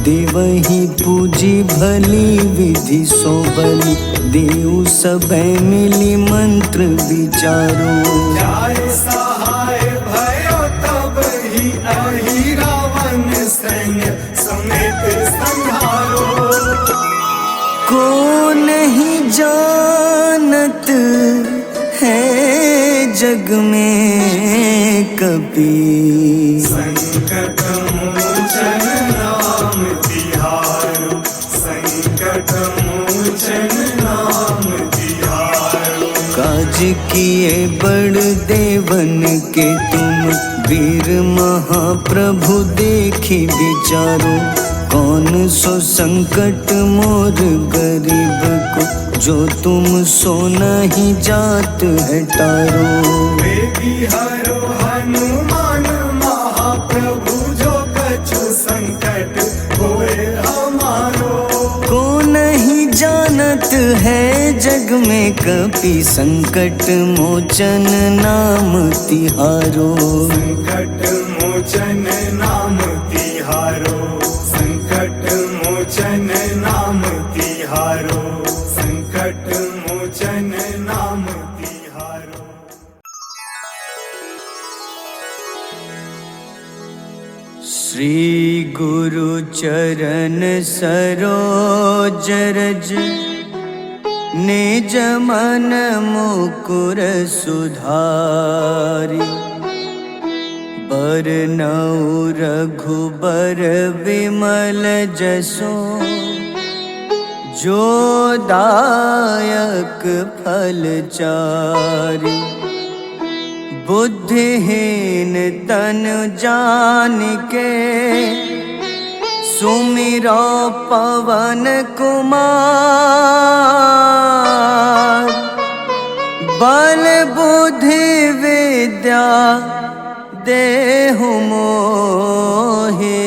Speaker 1: देवहि पूजी भली विधि सो बलि, देव सबै मिली मंत्र विचारो।
Speaker 3: जाय सहाय भयो तब ही अहि रावण, सैन्य समेत संहारो।
Speaker 1: को नहीं जानत है जग में कपि,
Speaker 3: संकट मोचन नाम तिहारो। संकट मोचन नाम तिहारो।
Speaker 1: काज किए बड़ देवन के तुम, वीर महाप्रभु देखी विचारो। कौन सो संकट मोर गरीब को, जो तुम सो नहीं जात है टारो।
Speaker 3: बेगी हरो हनुमान महाप्रभु, जो कछु संकट होए हमारो।
Speaker 1: को नहीं जानत है जग में कपि, संकट मोचन नाम तिहारो।
Speaker 3: संकट मोचन नाम तिहारो। संकट मोचन नाम तिहारो। संकट मोचन नाम तिहारो।
Speaker 1: श्री गुरु चरण सरोज रज, निज मन मुकुर सुधारि। बरनउँ रघुबर विमल जसो, जो दायक फल चारि। बुद्धिहीन तन जानिके, सुमिरो पवन कुमार। बल बुद्धि विद्या देहु मोहि,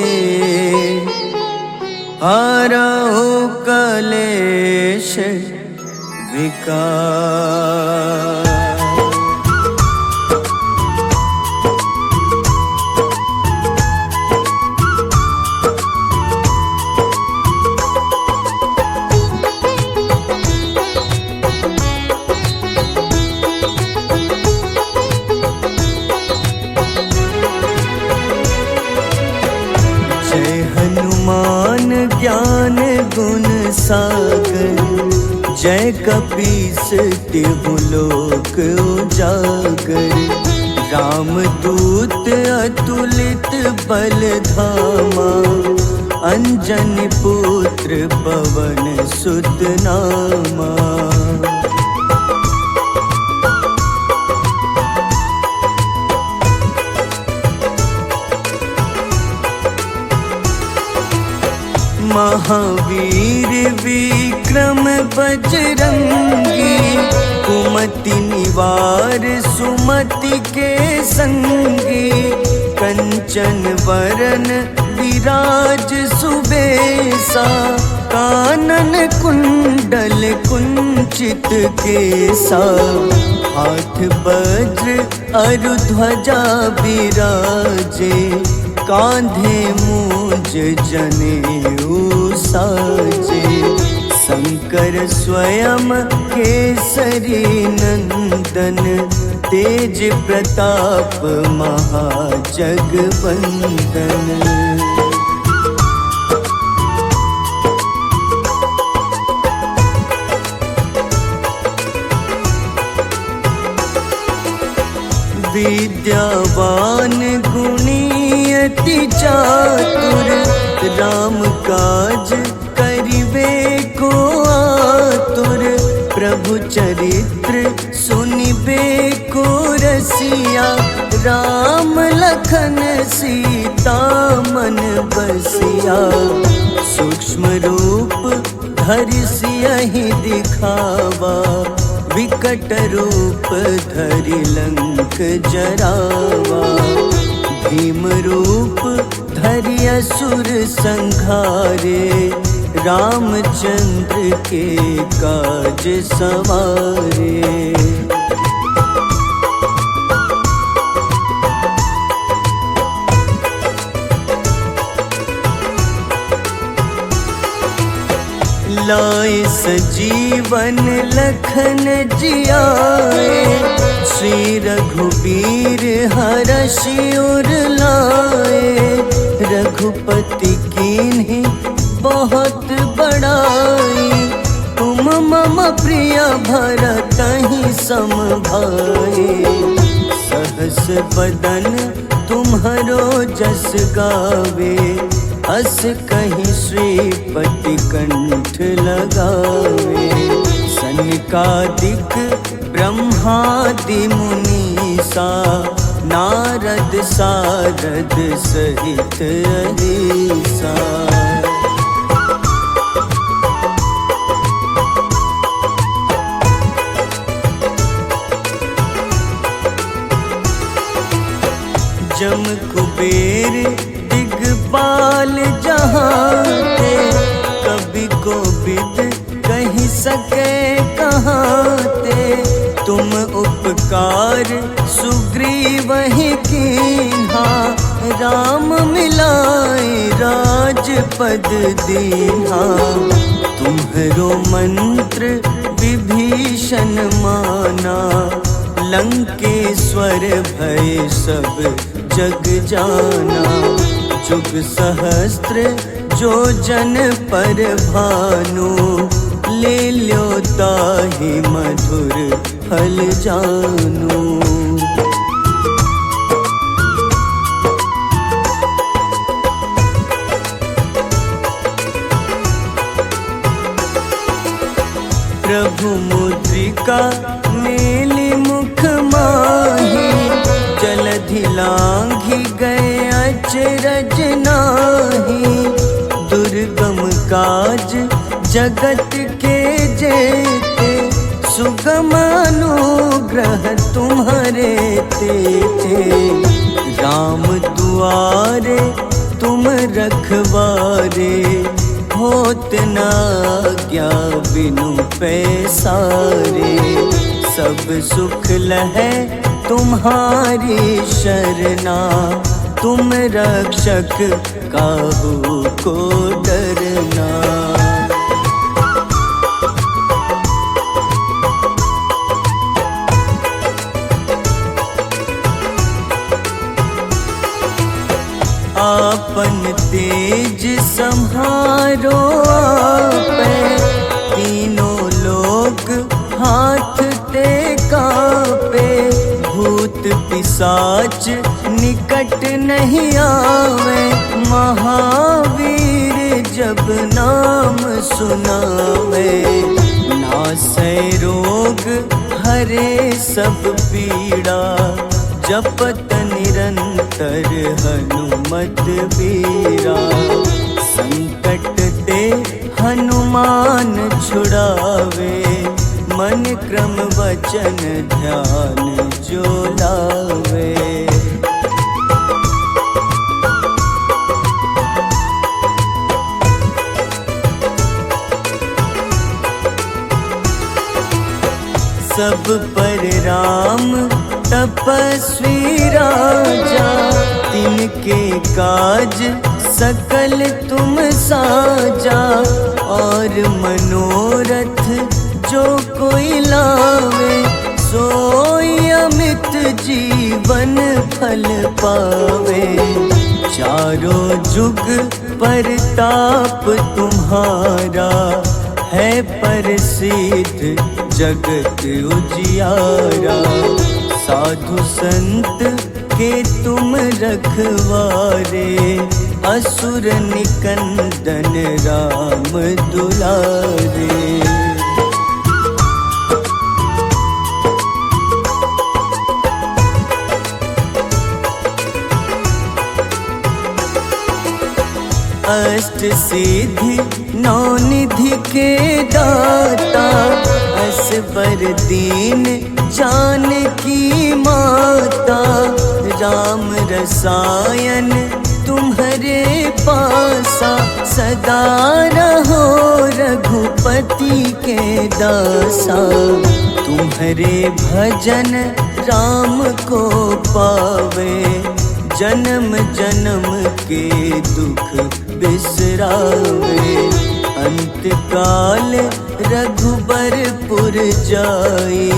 Speaker 1: हरहु कलेश विकार। ज्ञान गुण सागर, जय कपीस तिहु लोक उजागर। रामदूत अतुलित बल धामा, अंजनी पुत्र पवन सुत नामा। महावीर विक्रम बजरंगी, कुमति निवार सुमति के संगी। कंचन वरन विराज सुबेसा, कानन कुंडल कुंचित केसा। हाथ वज्र अरु ध्वजा विराजे, कांधे मूंज जनेऊ साजे। शंकर स्वयं केसरी नंदन, तेज प्रताप महाजगवंदन। विद्यावान गुणी अति चातुर, राम काज करिबे को आतुर। प्रभु चरित्र सुनिबे को रसिया, राम लखन सीता मन बसिया, सूक्ष्म रूप धरि सियहि दिखावा, विकट रूप धरि लंक जरावा। भीम रूप धरि असुर संघारे, रामचंद्र के काज सवारे। लाए सजीवन लखन जियाए, श्री रघुबीर हरषि उर लाए। रघुपति कीन्ही बहुत बड़ाई, तुम मम प्रिय भरतहि सम भाई। सहस बदन तुम्हरो जस गावे, अस कहीं श्रीपति कंठ लगावे। सनकादिक ब्रह्मादि मुनीसा, नारद सारद सहित अहिसा। जम कुबेर दिगपाल जहाते, कभी कोविद कहीं सके कहाते। तुम उपकार सुग्रीवहि कीन्हा, राम मिलाए राजपद दीन्हा। तुम्हरो मंत्र विभीषण माना, लंकेश्वर भय सब जग जाना। जुग सहस्त्र जो जन पर भानु, ले ल्यो ताहि मधुर फल जानू। प्रभु मुद्रिका मेली मुख माही, जलधि लांघि गए अचरज नाही। दुर्गम काज जगत के जेते, सुगम अनुग्रह तुम्हारे तेते। राम दुआरे तुम रखवारे, होत न आज्ञा बिनु पैसारे। सब सुख लहै तुम्हारी शरणा, तुम रक्षक काहू को डरना। आपन तेज सम्हारो आपै, तीनों लोक हाथ ते कांपे। भूत पिशाच निकट नहीं आवे, महावीर जब नाम सुनावे। नासै रोग हरे सब पीड़ा, जपत निरंतर हनुमत बीरा। संकट ते हनुमान छुड़ावे, मन क्रम वचन ध्यान जो लावे। सब पर राम तपस्वी राजा, तिनके काज सकल तुम साजा। और मनोरथ जो कोई लावे, सोई अमित जीवन फल पावे। चारों जुग परताप तुम्हारा, है प्रसिद्ध जगत उजियारा। साधु संत के तुम रखवारे, असुर निकंदन राम दुलारे। अष्ट सिद्धि नौ निधि के दाता, असबर दीन जानकी माता, राम रसायन तुम्हारे पासा, सदा रहो रघुपति के दासा। तुम्हारे भजन राम को पावे, जन्म जन्म के दुख बिसरावे। अंत काल रघुबरपुर जाई,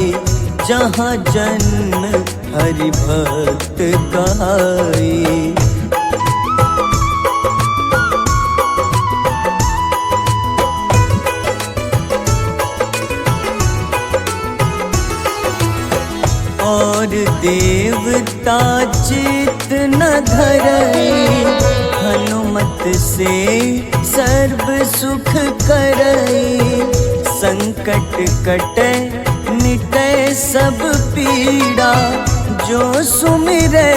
Speaker 1: जहाँ जन्म हरि भक्त कहाई। और देवता चित न धरई, हनुमत से सर्व सुख करई। संकट कटे मिटे सब पीड़ा, जो सुमिरे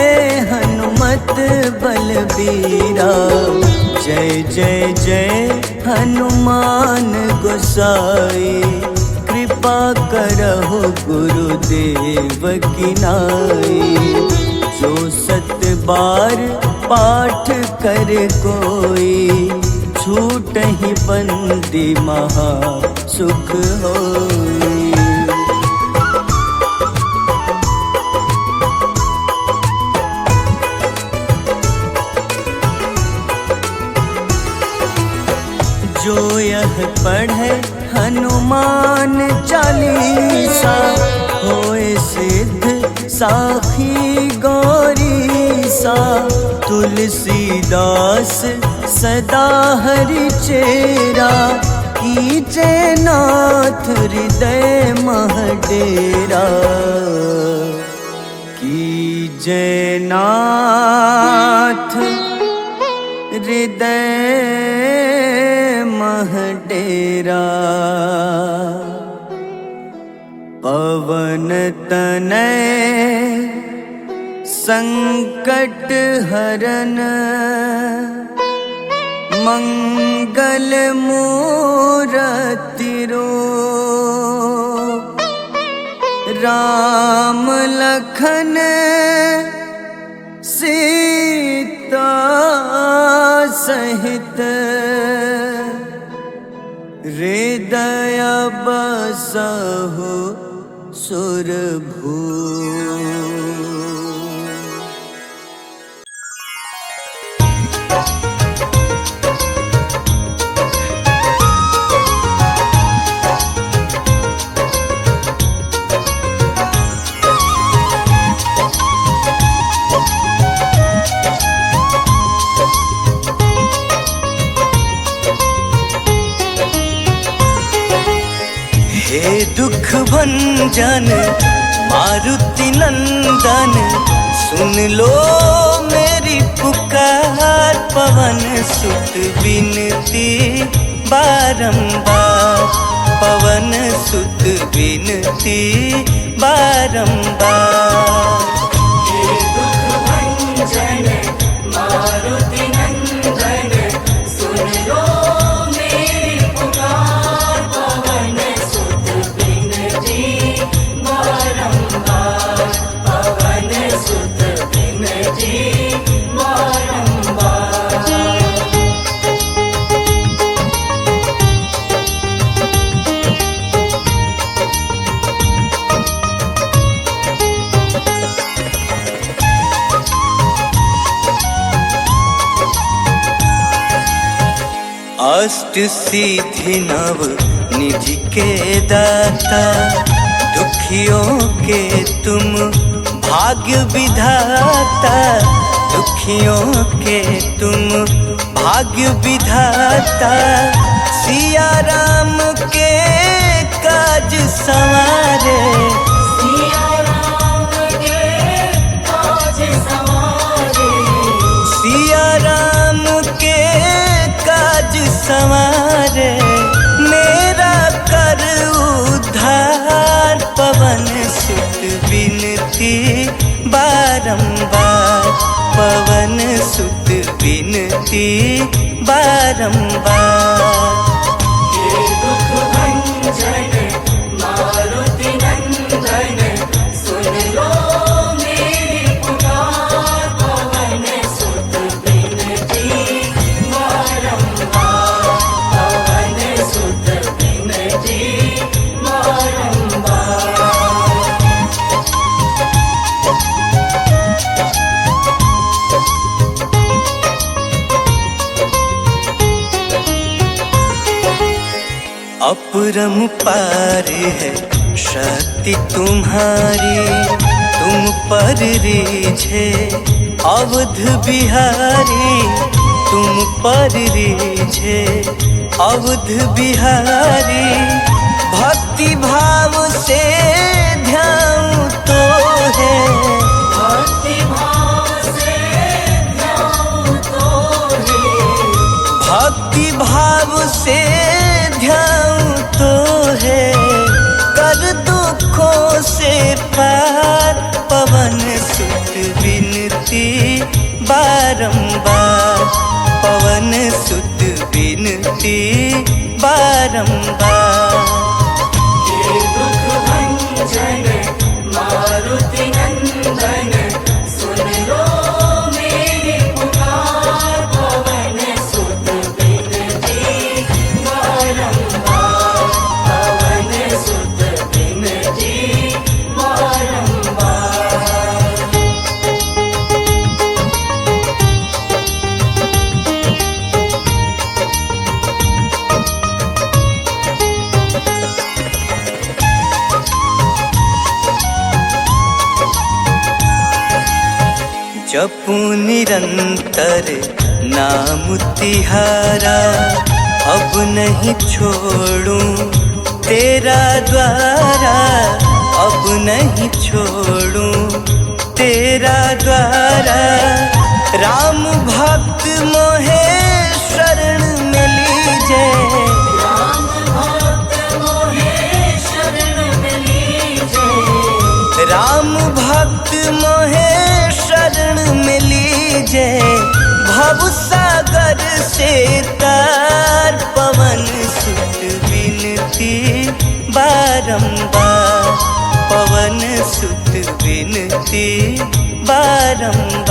Speaker 1: हनुमत बलबीरा। जय जय जय हनुमान गोसाई, कृपा करहु गुरुदेव की नाई। जो 7 बार पाठ कर कोई, छूटहि बंदी महा सुख होई। जो यह पढ़े हनुमान चालीसा, होए सिद्ध साखी गौरीसा। तुलसीदास सदा हरि चेरा, कीजे नाथ हृदय मह डेरा। कीजे नाथ हृदय मह डेरा। पवन तनय संकट हरन, मंगल मूरति रूप। राम लखन सीता सहित, हृदय बसहु सुरभूप। हे दुख भंजन मारुति नंदन, सुन लो मेरी पुकार। पवन सुत बिनती बारंबार, पवन सुत बिनती बारंबार।
Speaker 2: हे दुख भंजन मारुति नंदन, सुन लो मेरी पुकार। पवन सुत बिनती बारंबार, पवन सुत बिनती बारंबार।
Speaker 1: अष्ट सिद्धि नव निधि के दाता, दुखियों के तुम भाग्य विधाता। दुखियों के तुम भाग्य विधाता, सिया राम के काज संवारे।
Speaker 2: सिया राम के काज संवारे,
Speaker 1: सिया राम के काज संवारे। मेरा कर उद्धार, पवन सुत बिनती बारंबार, पवन सुत बिनती बारंबार।
Speaker 2: हे दुख भंजन मारुति नंदन, सुन लो मेरी पुकार, पवन सुत बिनती बारंबार, पवन सुत बिनती बारंबार।
Speaker 1: अपरंपार है शक्ति तुम्हारी, तुम पर रीझे अवध बिहारी, तुम पर रीझे अवध बिहारी। भक्ति भाव से ध्यान तो है,
Speaker 2: भक्ति भाव से ध्यान तो है,
Speaker 1: भक्ति भाव से ध्यान तो है। कर दुखों से पार, पवन सुत विनती बारंबार, पवन सुत विनती बारंबार।
Speaker 2: हे दुख भंजन मारुति नंदन, सुन लो मेरी पुकार, पवन सुत बिनती बारंबार, पवन सुत बिनती बारंबार।
Speaker 1: जपू निरंतर नाम तिहारा, अब नहीं छोड़ूं तेरा द्वारा, अब नहीं छोड़ूं तेरा द्वारा। राम भक्त मोहे शरण में लीजे,
Speaker 2: राम भक्त मोहे शरण में लीजे,
Speaker 1: राम भक्त मोहे शरण में लीजे। भव सागर से तार, पवन सुत विनती बारंबार, पवन सुत विनती बारंबार।